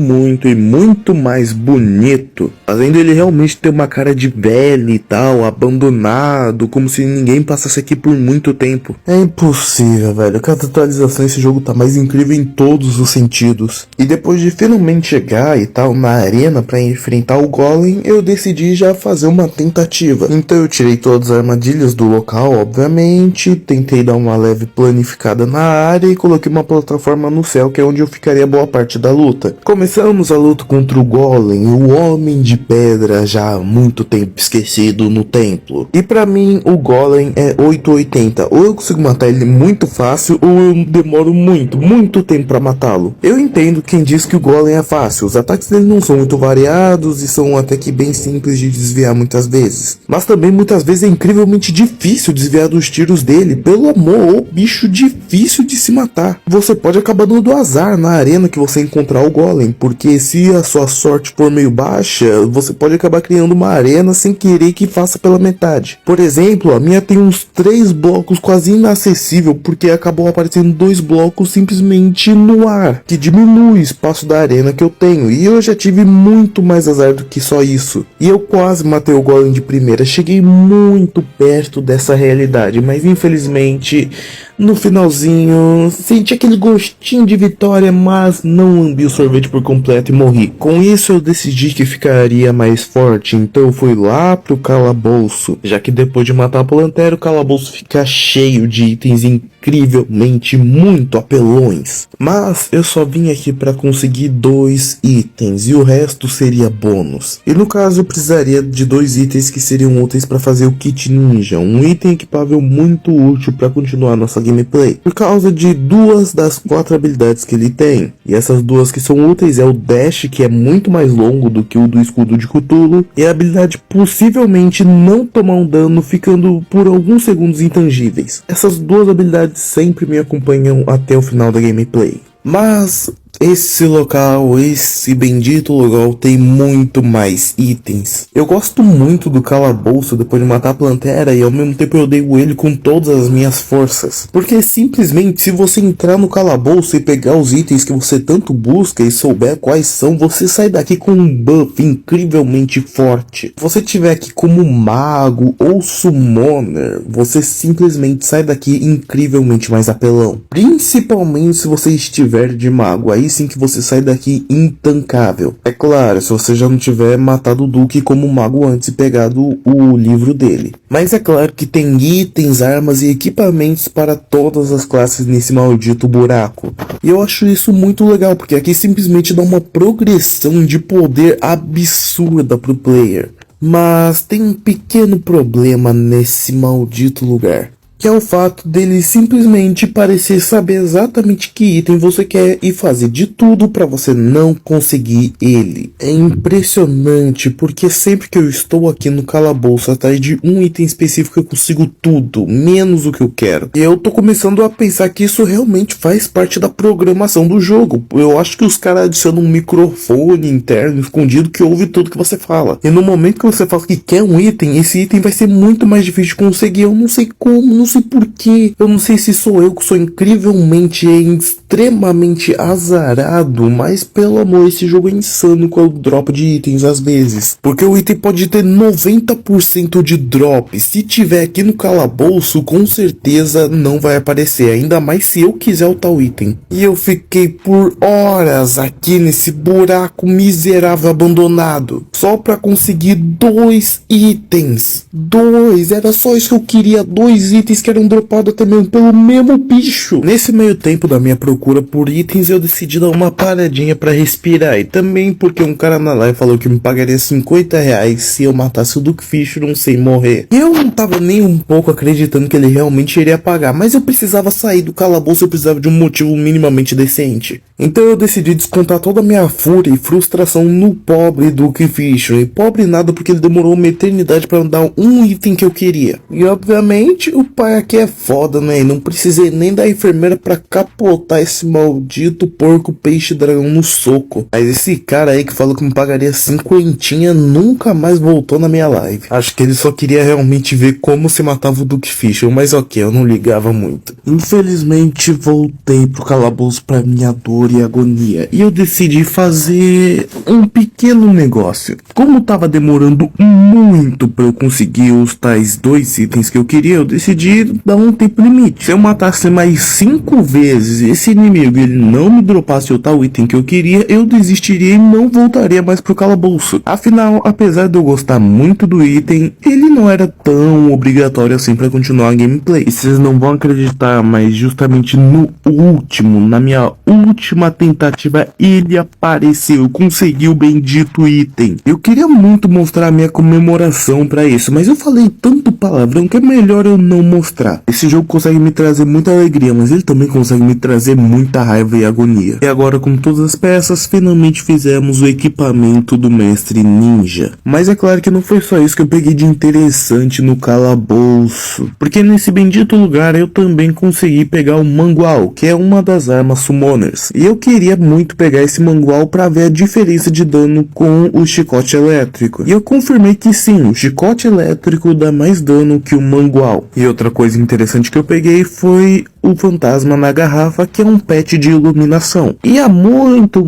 mais bonito, fazendo ele realmente ter uma cara de velho e tal, abandonado, como se ninguém passasse aqui por muito tempo. É impossível, velho. Cada atualização esse jogo tá mais incrível em todos os sentidos. E depois de finalmente chegar e tal na arena para enfrentar o Golem, eu decidi já fazer uma tentativa. Então eu tirei todas as armadilhas do local, obviamente, tentei dar uma leve planificada na área e coloquei uma plataforma no céu, que é onde eu ficaria boa parte da luta. Começamos a luta contra o Golem, o Homem de Pedra, já há muito tempo esquecido no templo. E pra mim o Golem é 880, ou eu consigo matar ele muito fácil, ou eu demoro muito tempo pra matá-lo. Eu entendo quem diz que o Golem é fácil, os ataques dele não são muito variados e são até que bem simples de desviar muitas vezes, mas também muitas vezes é incrivelmente difícil desviar dos tiros dele. Pelo amor, o bicho difícil de se matar. Você pode acabar dando azar na arena que você encontrar o Golem, porque se a sua sorte for meio baixa, você pode acabar criando uma arena sem querer que faça pela metade. Por exemplo, a minha tem uns 3 blocos quase inacessível, porque acabou aparecendo 2 blocos simplesmente no ar, que diminui o espaço da arena que eu tenho, e eu já tive muito mais azar do que só isso. E eu quase matei o Golem de primeira, cheguei muito perto dessa realidade, mas infelizmente no finalzinho senti aquele gostinho de vitória, mas não lambi o sorvete por completo e morri. Com isso eu decidi que ficaria mais forte, então eu fui lá pro calabouço, já que depois de matar a Plantera, o calabouço fica cheio de itens incrivelmente muito apelões. Mas eu só vim aqui para conseguir 2 itens e o resto seria bônus. E no caso eu precisaria de 2 itens que seriam úteis para fazer o Kit Ninja, um item equipável muito útil para continuar nossa gameplay, por causa de 2 das 4 habilidades que ele tem. E essas 2 que são úteis é o Dash, que é muito mais longo do que o do escudo de Cthulhu, e a habilidade possivelmente não tomar um dano, ficando por alguns segundos intangíveis. Essas 2 habilidades sempre me acompanham até o final da gameplay. Mas esse local, esse bendito local tem muito mais itens. Eu gosto muito do calabouço depois de matar a Plantera, e ao mesmo tempo eu odeio ele com todas as minhas forças. Porque simplesmente se você entrar no calabouço e pegar os itens que você tanto busca e souber quais são, você sai daqui com um buff incrivelmente forte. Se você estiver aqui como mago ou summoner, você simplesmente sai daqui incrivelmente mais apelão. Principalmente se você estiver de mago, aí sim que você sai daqui intancável. É claro, se você já não tiver matado o Duque como mago antes e pegado o livro dele. Mas é claro que tem itens, armas e equipamentos para todas as classes nesse maldito buraco. E eu acho isso muito legal, porque aqui simplesmente dá uma progressão de poder absurda pro player. Mas tem um pequeno problema nesse maldito lugar, que é o fato dele simplesmente parecer saber exatamente que item você quer e fazer de tudo para você não conseguir ele. É impressionante, porque sempre que eu estou aqui no calabouço atrás de um item específico eu consigo tudo, menos o que eu quero. E eu tô começando a pensar que isso realmente faz parte da programação do jogo. Eu acho que os caras adicionam um microfone interno escondido que ouve tudo que você fala. E no momento que você fala que quer um item, esse item vai ser muito mais difícil de conseguir. Eu não sei como, não sei porquê. Eu não sei se sou eu que sou incrivelmente e extremamente azarado, mas pelo amor, esse jogo é insano com o drop de itens às vezes. Porque o item pode ter 90% de drop. Se tiver aqui no calabouço, com certeza não vai aparecer. Ainda mais se eu quiser o tal item. E eu fiquei por horas aqui nesse buraco miserável abandonado, só pra conseguir 2 itens. 2, era só isso que eu queria, 2 itens que eram dropados até mesmo pelo mesmo bicho. Nesse meio tempo da minha procura por itens, eu decidi dar uma paradinha pra respirar. E também porque um cara na live falou que me pagaria 50 reais se eu matasse o Duke Fishron sem morrer. E eu não tava nem um pouco acreditando que ele realmente iria pagar, mas eu precisava sair do calabouço, eu precisava de um motivo minimamente decente. Então eu decidi descontar toda a minha fúria e frustração no pobre Duke Fishron. E pobre nada, porque ele demorou uma eternidade pra me dar um item que eu queria. E obviamente o pai aqui é foda, né? E não precisei nem da enfermeira pra capotar esse maldito porco peixe dragão no soco. Mas esse cara aí que falou que me pagaria 50 nunca mais voltou na minha live. Acho que ele só queria realmente ver como se matava o Duke Fishron, mas ok, eu não ligava muito. Infelizmente voltei pro calabouço pra minha dor e agonia, e eu decidi fazer um pequeno negócio. Como tava demorando muito pra eu conseguir os tais 2 itens que eu queria, eu decidi dar um tempo limite. Se eu matasse mais 5 vezes esse inimigo e ele não me dropasse o tal item que eu queria, eu desistiria e não voltaria mais pro calabouço. Afinal, apesar de eu gostar muito do item, ele não era tão obrigatório assim pra continuar a gameplay. E vocês não vão acreditar, mas justamente na minha última tentativa, ele apareceu, conseguiu o bendito item. Eu queria muito mostrar a minha comemoração pra isso, mas eu falei tanto palavrão que é melhor eu não mostrar. Esse jogo consegue me trazer muita alegria, mas ele também consegue me trazer muita raiva e agonia. E agora, com todas as peças, finalmente fizemos o equipamento do mestre ninja. Mas é claro que não foi só isso que eu peguei de interessante no calabouço, porque nesse bendito lugar eu também consegui pegar o mangual, que é uma das armas summoners. E eu queria muito pegar esse mangual pra ver a diferença de dano com o chicote elétrico. E eu confirmei que sim, o chicote elétrico dá mais dano que o mangual. E outra coisa interessante que eu peguei foi o fantasma na garrafa, que é um pet de iluminação. E há muito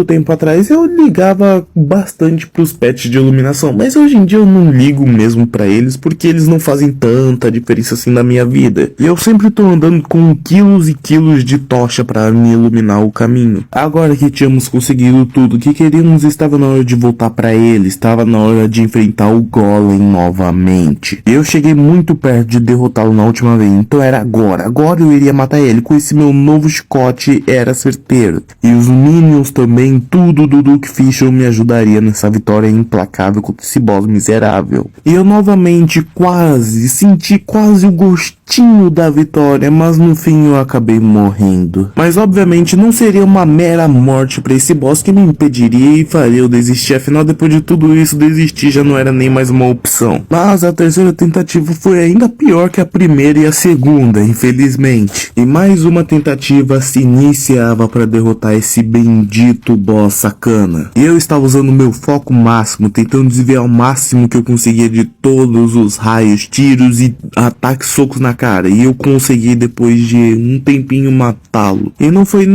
tempo atrás eu ligava bastante pros pets de iluminação, mas hoje em dia eu não ligo mesmo pra eles, porque eles não fazem tanta diferença assim na minha vida. E eu sempre tô andando com quilos e quilos de tocha pra me iluminar o caminho. Agora que tínhamos conseguido tudo que queríamos, estava na hora de voltar pra ele, estava na hora de enfrentar o Golem novamente. Eu cheguei muito perto de derrotá-lo na última vez, então era agora eu iria matar ele. Com esse meu novo chicote era certeiro. E os minions também, tudo do Duke Fishron me ajudaria nessa vitória implacável contra esse boss miserável. E eu novamente senti quase o gostinho da vitória, mas no fim eu acabei morrendo. Mas obviamente não seria uma mera morte pra esse boss que me impediria e faria eu desistir. Afinal, depois de tudo isso, desistir já não era nem mais uma opção. Mas a terceira tentativa foi ainda pior que a primeira e a segunda, infelizmente. E mais uma tentativa se iniciava para derrotar esse bendito boss sacana. E eu estava usando o meu foco máximo, tentando desviar o máximo que eu conseguia de todos os raios, tiros e ataques, socos na cara. E eu consegui depois de um tempinho matá-lo. E não foi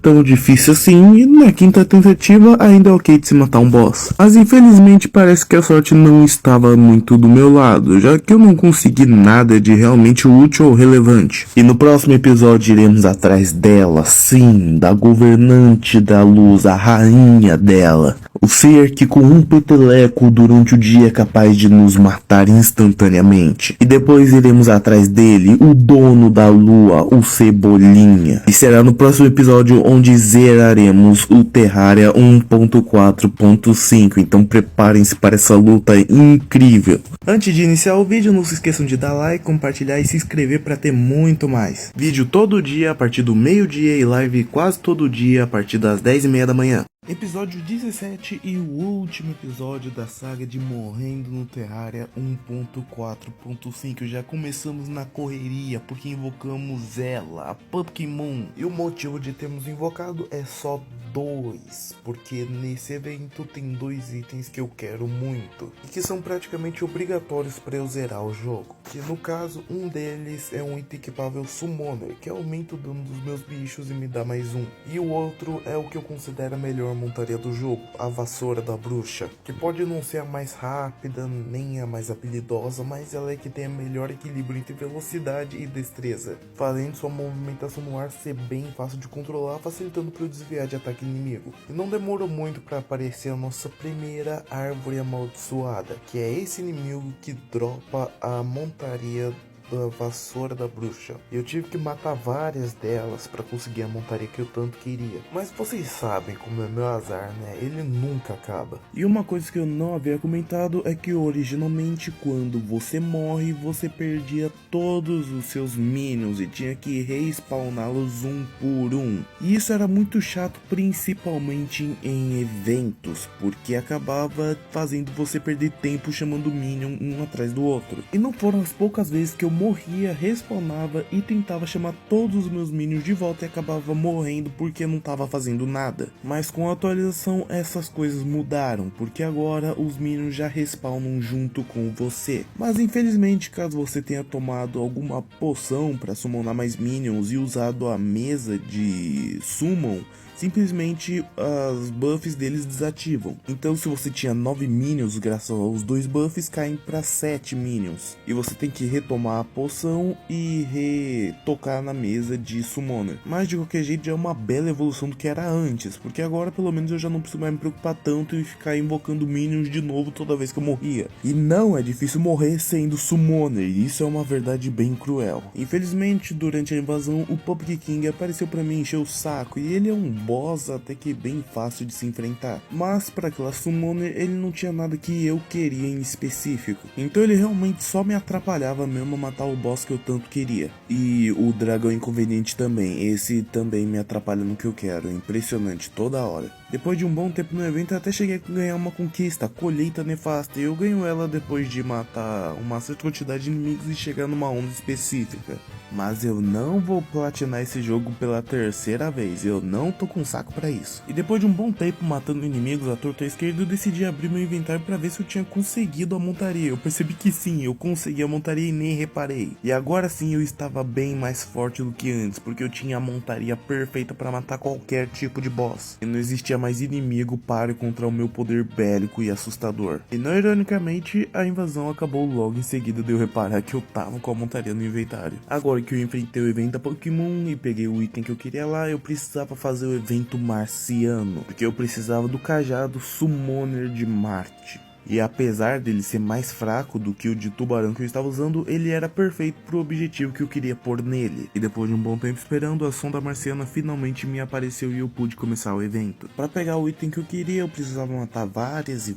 tão difícil assim, e na quinta tentativa ainda é ok de se matar um boss. Mas infelizmente parece que a sorte não estava muito do meu lado, já que eu não consegui nada de realmente útil ou relevante. E no próximo episódio iremos atrás dela, sim, da governante da luz, a rainha dela. O ser que com um peteleco durante o dia é capaz de nos matar instantaneamente. E depois iremos atrás dele, o dono da lua, o Cebolinha. E será no próximo episódio onde zeraremos o Terraria 1.4.5. Então preparem-se para essa luta incrível. Antes de iniciar o vídeo, não se esqueçam de dar like, compartilhar e se inscrever para ter muito mais. Vídeo todo dia a partir do meio-dia e live quase todo dia a partir das 10h30 da manhã. Episódio 17 e o último episódio da saga de Morrendo no Terraria 1.4.5. Já começamos na correria porque invocamos ela, a Pumpkin. E o motivo de termos invocado é só 2, porque nesse evento tem 2 itens que eu quero muito e que são praticamente obrigatórios para eu zerar o jogo. Que no caso, um deles é um item equipável Summoner, que aumenta o dano dos meus bichos e me dá mais um. E o outro é o que eu considero a melhor montaria do jogo, a Vassoura da Bruxa, que pode não ser a mais rápida nem a mais habilidosa, mas ela é que tem a melhor equilíbrio entre velocidade e destreza, fazendo sua movimentação no ar ser bem fácil de controlar, facilitando para eu desviar de ataque inimigo. E não demorou muito para aparecer a nossa primeira árvore amaldiçoada, que é esse inimigo que dropa a montaria da Vassoura da Bruxa. Eu tive que matar várias delas para conseguir a montaria que eu tanto queria. Mas vocês sabem como é meu azar, né? Ele nunca acaba. E uma coisa que eu não havia comentado é que originalmente quando você morre, você perdia todos os seus minions e tinha que respawná-los um por um. E isso era muito chato, principalmente em eventos, porque acabava fazendo você perder tempo chamando minion um atrás do outro. E não foram as poucas vezes que eu morria, respawnava e tentava chamar todos os meus minions de volta e acabava morrendo porque não estava fazendo nada. Mas com a atualização essas coisas mudaram, porque agora os minions já respawnam junto com você. Mas infelizmente, caso você tenha tomado alguma poção para summonar mais minions e usado a mesa de summon, simplesmente as buffs deles desativam. Então se você tinha 9 minions, graças aos 2 buffs caem para 7 minions. E você tem que retomar a poção e retocar na mesa de summoner. Mas de qualquer jeito já é uma bela evolução do que era antes, porque agora pelo menos eu já não preciso mais me preocupar tanto e ficar invocando minions de novo toda vez que eu morria. E não é difícil morrer sendo summoner, e isso é uma verdade bem cruel. Infelizmente durante a invasão o Pumpkin King apareceu para mim encher o saco, e ele é um boss até que bem fácil de se enfrentar, mas para aquela summoner ele não tinha nada que eu queria em específico, então ele realmente só me atrapalhava mesmo a matar o boss que eu tanto queria. E o dragão inconveniente também, esse também me atrapalha no que eu quero, impressionante toda hora. Depois de um bom tempo no evento eu até cheguei a ganhar uma conquista, a colheita nefasta, e eu ganho ela depois de matar uma certa quantidade de inimigos e chegar numa onda específica. Mas eu não vou platinar esse jogo pela terceira vez, eu não tô com saco pra isso. E depois de um bom tempo matando inimigos à torta e à esquerda, eu decidi abrir meu inventário pra ver se eu tinha conseguido a montaria. Eu percebi que sim, eu consegui a montaria e nem reparei. E agora sim eu estava bem mais forte do que antes, porque eu tinha a montaria perfeita pra matar qualquer tipo de boss. E não existia mais inimigo para contra o meu poder bélico e assustador. E não ironicamente, a invasão acabou logo em seguida de eu reparar que eu tava com a montaria no inventário. Agora que eu enfrentei o evento da Pokémon e peguei o item que eu queria lá, eu precisava fazer o evento marciano, porque eu precisava do cajado Summoner de Marte. E apesar dele ser mais fraco do que o de tubarão que eu estava usando, ele era perfeito pro objetivo que eu queria pôr nele. E depois de um bom tempo esperando, a sonda marciana finalmente me apareceu e eu pude começar o evento. Para pegar o item que eu queria, eu precisava matar várias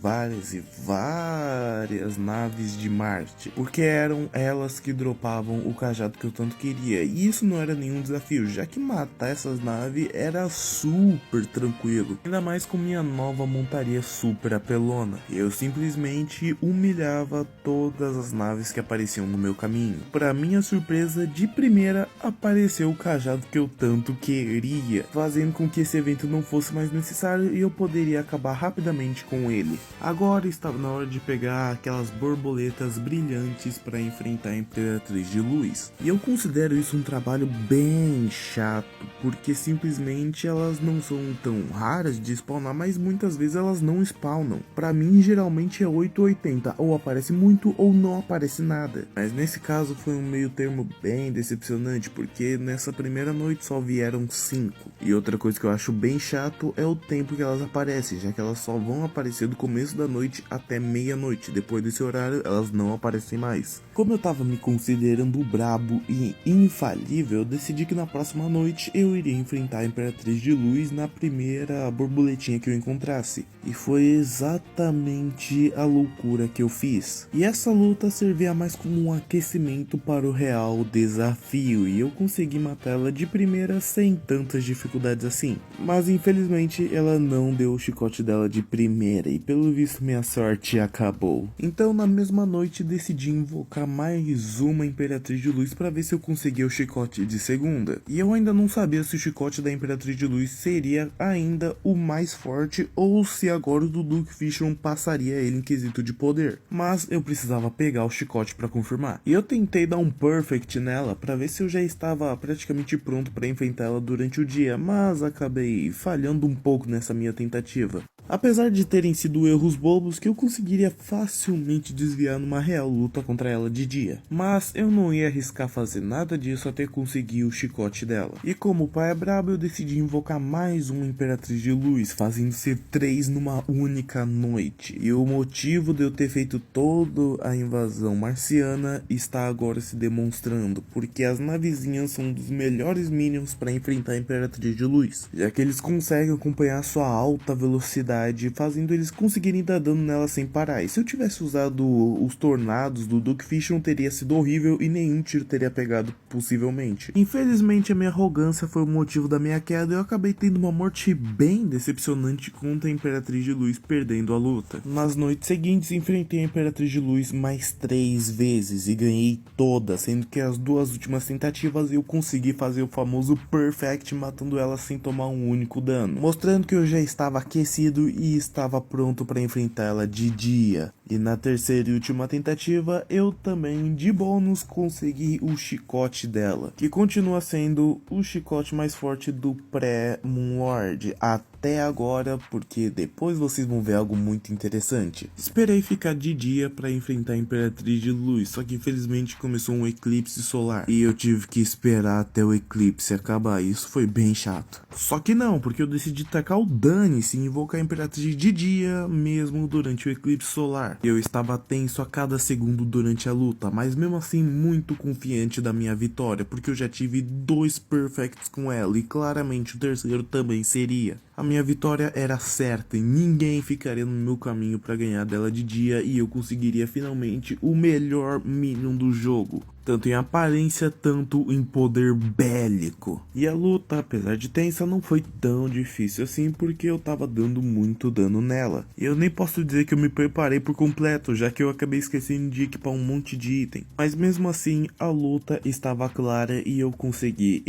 naves de Marte, porque eram elas que dropavam o cajado que eu tanto queria. E isso não era nenhum desafio, já que matar essas naves era super tranquilo, ainda mais com minha nova montaria super apelona. Eu simplesmente humilhava todas as naves que apareciam no meu caminho. Para minha surpresa, de primeira apareceu o cajado que eu tanto queria, fazendo com que esse evento não fosse mais necessário e eu poderia acabar rapidamente com ele. Agora estava na hora de pegar aquelas borboletas brilhantes para enfrentar a Imperatriz de Luz. E eu considero isso um trabalho bem chato, porque simplesmente elas não são tão raras de spawnar, mas muitas vezes elas não spawnam. Para mim, geralmente geralmente é 8/80, ou aparece muito ou não aparece nada. Mas nesse caso foi um meio termo bem decepcionante, porque nessa primeira noite só vieram 5. E outra coisa que eu acho bem chato é o tempo que elas aparecem, já que elas só vão aparecer do começo da noite até meia-noite. Depois desse horário elas não aparecem mais. Como eu tava me considerando brabo e infalível, eu decidi que na próxima noite eu iria enfrentar a Imperatriz de Luz na primeira borboletinha que eu encontrasse. E foi exatamente a loucura que eu fiz. E essa luta servia mais como um aquecimento para o real desafio, e eu consegui matá-la de primeira sem tantas dificuldades assim. Mas infelizmente ela não deu o chicote dela de primeira, e pelo visto minha sorte acabou. Então na mesma noite decidi invocar mais uma Imperatriz de Luz para ver se eu conseguia o chicote de segunda. E eu ainda não sabia se o chicote da Imperatriz de Luz seria ainda o mais forte ou se agora o do Duke Fishron passaria ele em quesito de poder. Mas eu precisava pegar o chicote para confirmar. E eu tentei dar um perfect nela para ver se eu já estava praticamente pronto para enfrentar ela durante o dia, mas acabei falhando um pouco nessa minha tentativa. Apesar de terem sido erros bobos que eu conseguiria facilmente desviar numa real luta contra ela de dia. Mas eu não ia arriscar fazer nada disso até conseguir o chicote dela. E como o pai é brabo, eu decidi invocar mais uma Imperatriz de Luz, fazendo ser 3 numa única noite. E o motivo de eu ter feito toda a invasão marciana está agora se demonstrando, porque as navezinhas são um dos melhores minions para enfrentar a Imperatriz de Luz, já que eles conseguem acompanhar sua alta velocidade, fazendo eles conseguirem dar dano nela sem parar. E se eu tivesse usado os tornados do Duke Fishron, teria sido horrível e nenhum tiro teria pegado possivelmente. Infelizmente a minha arrogância foi o motivo da minha queda e eu acabei tendo uma morte bem decepcionante contra a Imperatriz de Luz, perdendo a luta. Nas noites seguintes enfrentei a Imperatriz de Luz mais 3 vezes e ganhei todas, sendo que as 2 últimas tentativas eu consegui fazer o famoso perfect, matando ela sem tomar um único dano, mostrando que eu já estava aquecido e estava pronto para enfrentá-la de dia. E na terceira e última tentativa, eu também de bônus consegui o chicote dela, que continua sendo o chicote mais forte do pré-Moonlord até agora, porque depois vocês vão ver algo muito interessante. Esperei ficar de dia para enfrentar a Imperatriz de Luz, só que infelizmente começou um eclipse solar e eu tive que esperar até o eclipse acabar. Isso foi bem chato. Só que não, porque eu decidi tacar o dane-se e invocar a Imperatriz de dia mesmo durante o eclipse solar. Eu estava tenso a cada segundo durante a luta, mas mesmo assim muito confiante da minha vitória, porque eu já tive 2 perfects com ela e claramente o terceiro também seria. A minha vitória era certa e ninguém ficaria no meu caminho para ganhar dela de dia, e eu conseguiria finalmente o melhor minion do jogo, tanto em aparência, tanto em poder bélico. E a luta, apesar de tensa, não foi tão difícil assim, porque eu tava dando muito dano nela. E eu nem posso dizer que eu me preparei por completo, já que eu acabei esquecendo de equipar um monte de item. Mas mesmo assim, a luta estava clara e eu consegui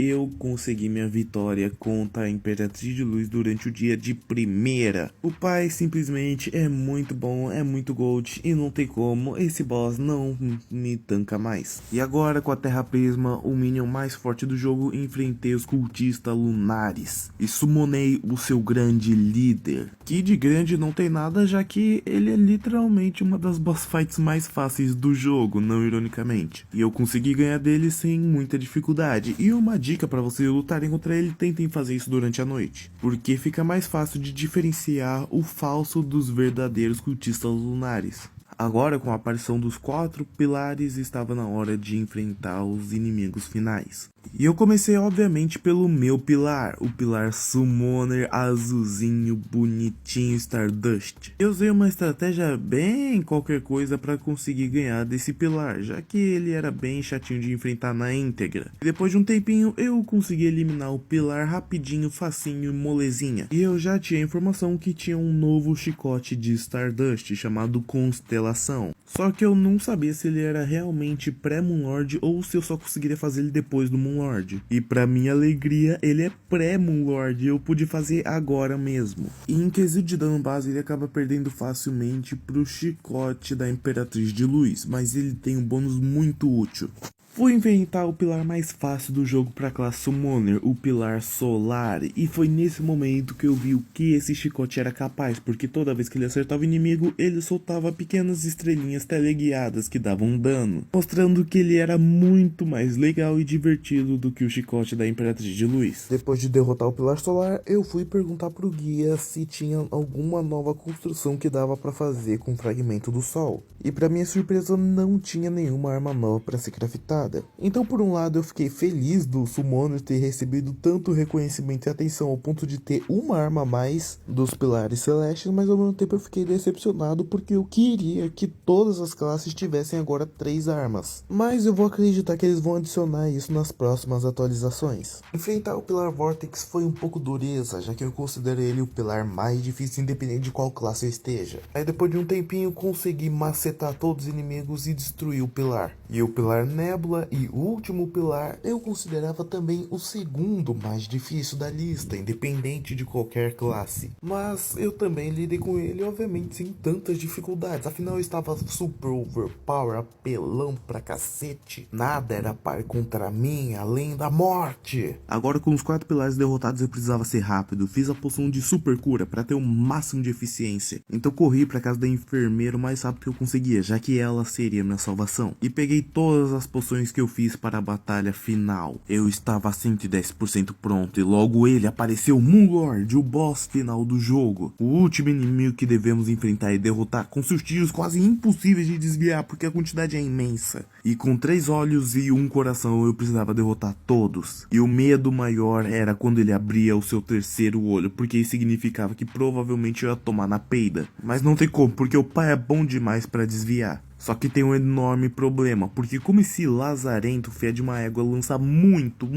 minha vitória contra a Imperatriz de Luz durante o dia de primeira. O pai simplesmente é muito bom, é muito gold e não tem como, esse boss não me tanca mais. E agora com a Terra Prisma, o minion mais forte do jogo, enfrentei os cultistas lunares e summonei o seu grande líder, que de grande não tem nada, já que ele é literalmente uma das boss fights mais fáceis do jogo, não ironicamente. E eu consegui ganhar dele sem muita dificuldade. E uma dica para vocês lutarem contra ele: tentem fazer isso durante a noite, porque fica mais fácil de diferenciar o falso dos verdadeiros cultistas lunares. Agora, com a aparição dos 4 pilares, estava na hora de enfrentar os inimigos finais. E eu comecei obviamente pelo meu pilar, o pilar Summoner azulzinho, bonitinho, Stardust. Eu usei uma estratégia bem qualquer coisa para conseguir ganhar desse pilar, já que ele era bem chatinho de enfrentar na íntegra. E depois de um tempinho eu consegui eliminar o pilar rapidinho, facinho e molezinha. E eu já tinha informação que tinha um novo chicote de Stardust chamado Constelação. Só que eu não sabia se ele era realmente pré-Moonlord ou se eu só conseguiria fazer ele depois do Moonlord. E pra minha alegria, ele é pré-Moonlord e eu pude fazer agora mesmo. E em quesito de dano base, ele acaba perdendo facilmente pro chicote da Imperatriz de Luz, mas ele tem um bônus muito útil, Fui inventar o pilar mais fácil do jogo para classe Summoner, o pilar solar, e foi nesse momento que eu vi o que esse chicote era capaz, porque toda vez que ele acertava o inimigo, ele soltava pequenas estrelinhas teleguiadas que davam dano, mostrando que ele era muito mais legal e divertido do que o chicote da Imperatriz de Luz. Depois de derrotar o pilar solar, eu fui perguntar pro guia se tinha alguma nova construção que dava para fazer com o fragmento do sol, e para minha surpresa não tinha nenhuma arma nova para ser craftada. Então, por um lado, eu fiquei feliz do Summoner ter recebido tanto reconhecimento e atenção ao ponto de ter uma arma a mais dos pilares celestes, mas ao mesmo tempo eu fiquei decepcionado porque eu queria que todas as classes tivessem agora 3 armas. Mas eu vou acreditar que eles vão adicionar isso nas próximas atualizações. Enfrentar o pilar Vortex foi um pouco dureza, já que eu considero ele o pilar mais difícil independente de qual classe eu esteja. Aí depois de um tempinho consegui macetar todos os inimigos e destruir o pilar. E o pilar Nebula e o último pilar eu considerava também o segundo mais difícil da lista, independente de qualquer classe. Mas eu também lidei com ele, obviamente, sem tantas dificuldades. Afinal, eu estava super overpower, apelão pra cacete. Nada era par contra mim, além da morte. Agora, com os 4 pilares derrotados, eu precisava ser rápido. Fiz a poção de super cura para ter o máximo de eficiência. Então corri pra casa da enfermeira o mais rápido que eu conseguia, já que ela seria minha salvação. E peguei todas as poções que eu fiz para a batalha final. Eu estava a 110% pronto e logo ele apareceu, Moonlord, o boss final do jogo. O último inimigo que devemos enfrentar e derrotar com seus tiros quase impossíveis de desviar porque a quantidade é imensa. E com 3 olhos e 1 coração eu precisava derrotar todos. E o medo maior era quando ele abria o seu terceiro olho, porque isso significava que provavelmente eu ia tomar na peida. Mas não tem como, porque o pai é bom demais para desviar. Só que tem um enorme problema, porque como esse lazarento fé de uma égua lança muito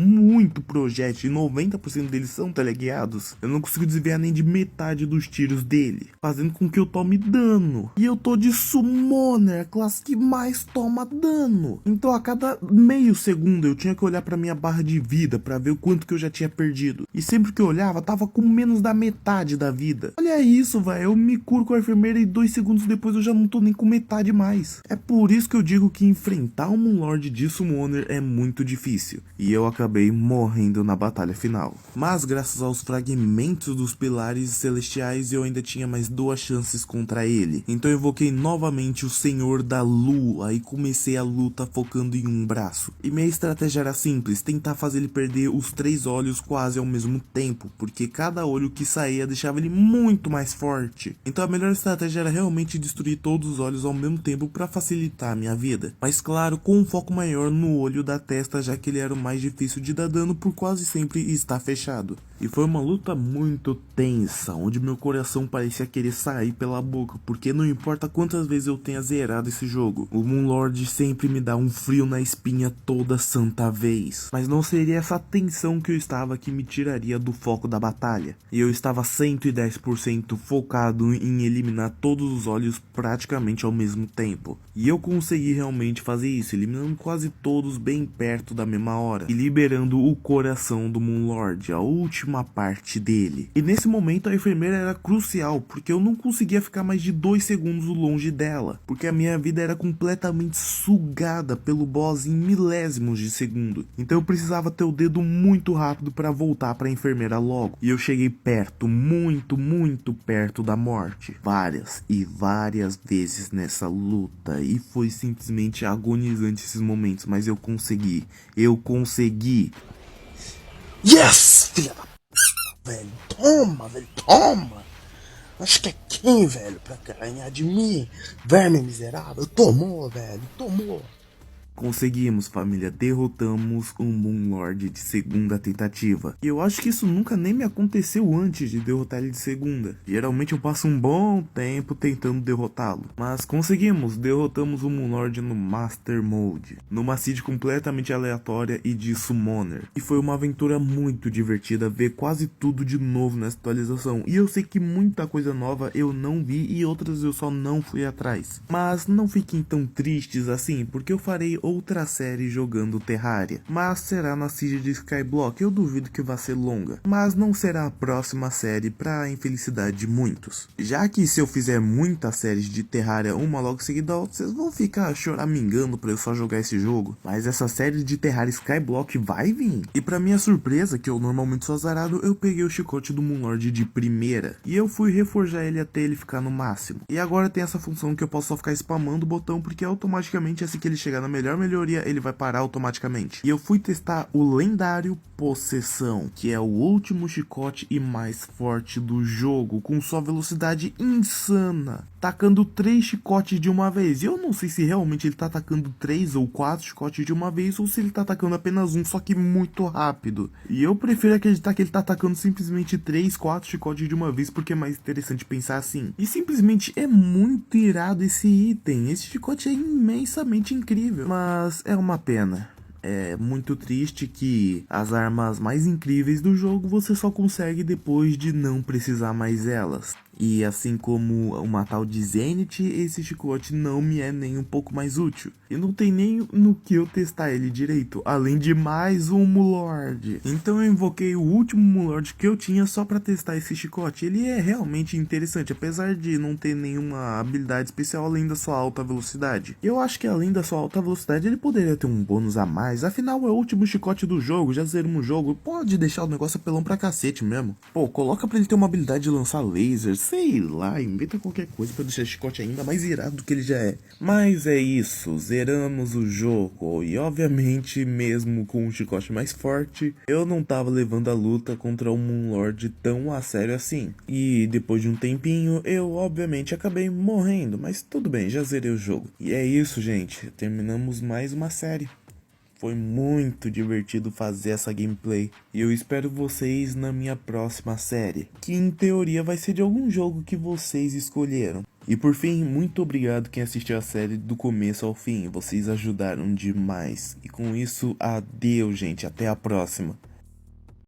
projétil e 90% deles são teleguiados, eu não consigo desviar nem de metade dos tiros dele, fazendo com que eu tome dano. E eu tô de Summoner, a classe que mais toma dano. Então a cada meio segundo eu tinha que olhar pra minha barra de vida pra ver o quanto que eu já tinha perdido. E sempre que eu olhava, tava com menos da metade da vida. Olha isso, velho, eu me curo com a enfermeira e 2 segundos depois eu já não tô nem com metade mais. É por isso que eu digo que enfrentar um Moonlord de Summoner é muito difícil, e eu acabei morrendo na batalha final. Mas graças aos fragmentos dos pilares celestiais eu ainda tinha mais 2 chances contra ele. Então eu invoquei novamente o Senhor da Lua e comecei a luta focando em um braço. E minha estratégia era simples, tentar fazer ele perder os 3 olhos quase ao mesmo tempo, porque cada olho que saía deixava ele muito mais forte. Então a melhor estratégia era realmente destruir todos os olhos ao mesmo tempo para facilitar a minha vida, mas claro, com um foco maior no olho da testa, já que ele era o mais difícil de dar dano por quase sempre estar fechado. E foi uma luta muito tensa, onde meu coração parecia querer sair pela boca, porque não importa quantas vezes eu tenha zerado esse jogo, o Moonlord sempre me dá um frio na espinha toda santa vez. Mas não seria essa tensão que eu estava que me tiraria do foco da batalha, e eu estava 110% focado em eliminar todos os olhos praticamente ao mesmo tempo. E eu consegui realmente fazer isso, eliminando quase todos bem perto da mesma hora, e liberando o coração do Moonlord, a última parte dele. E nesse momento a enfermeira era crucial, porque eu não conseguia ficar mais de 2 segundos longe dela, porque a minha vida era completamente sugada pelo boss em milésimos de segundo. Então eu precisava ter o dedo muito rápido para voltar para a enfermeira logo. E eu cheguei perto, muito perto da morte, várias e várias vezes nessa luta, e foi simplesmente agonizante esses momentos, mas eu consegui. Yes, filha da puta, velho. Toma, velho, toma. Acho que é quem, velho, pra ganhar de mim? Verme miserável. Tomou, velho, tomou. Conseguimos, família, derrotamos um Moonlord de segunda tentativa. E eu acho que isso nunca nem me aconteceu antes de derrotar ele de segunda. Geralmente eu passo um bom tempo tentando derrotá-lo. Mas conseguimos, derrotamos o Moonlord no Master Mode, numa seed completamente aleatória e de Summoner. E foi uma aventura muito divertida ver quase tudo de novo nessa atualização. E eu sei que muita coisa nova eu não vi e outras eu só não fui atrás. Mas não fiquem tão tristes assim, porque eu farei outra série jogando Terraria, mas será na Siege de Skyblock. Eu duvido que vá ser longa, mas não será a próxima série pra infelicidade de muitos. Já que se eu fizer muitas séries de Terraria uma logo seguida da outra, vocês vão ficar choramingando pra eu só jogar esse jogo. Mas essa série de Terraria Skyblock vai vir. E pra minha surpresa, que eu normalmente sou azarado, eu peguei o chicote do Moonlord de primeira e eu fui reforjar ele até ele ficar no máximo. E agora tem essa função que eu posso só ficar spamando o botão, porque automaticamente assim que ele chegar na melhor melhoria, ele vai parar automaticamente. E eu fui testar o lendário Possessão, que é o último chicote e mais forte do jogo, com sua velocidade insana, tacando 3 chicotes de uma vez. E eu não sei se realmente ele tá atacando 3 ou 4 chicotes de uma vez, ou se ele tá atacando apenas um, só que muito rápido. E eu prefiro acreditar que ele tá atacando simplesmente 3, 4 chicotes de uma vez, porque é mais interessante pensar assim. E simplesmente é muito irado esse item. Esse chicote é imensamente incrível, mas é uma pena. É muito triste que as armas mais incríveis do jogo você só consegue depois de não precisar mais elas. E assim como uma tal de Zenith, esse chicote não me é nem um pouco mais útil. E não tem nem no que eu testar ele direito, além de mais um Mulord. Então eu invoquei o último Mulord que eu tinha só pra testar esse chicote. Ele é realmente interessante, apesar de não ter nenhuma habilidade especial além da sua alta velocidade. Eu acho que além da sua alta velocidade ele poderia ter um bônus a mais, afinal é o último chicote do jogo, já zeramos o jogo, pode deixar o negócio apelão pra cacete mesmo. Pô, coloca pra ele ter uma habilidade de lançar lasers, sei lá, inventa qualquer coisa pra deixar o chicote ainda mais irado do que ele já é. Mas é isso, zeramos o jogo e obviamente mesmo com um chicote mais forte, eu não tava levando a luta contra o Moonlord tão a sério assim. E depois de um tempinho, eu obviamente acabei morrendo, mas tudo bem, já zerei o jogo. E é isso, gente, terminamos mais uma série. Foi muito divertido fazer essa gameplay e eu espero vocês na minha próxima série, que em teoria vai ser de algum jogo que vocês escolheram. E por fim, muito obrigado quem assistiu a série do começo ao fim, vocês ajudaram demais. E com isso, adeus gente, até a próxima.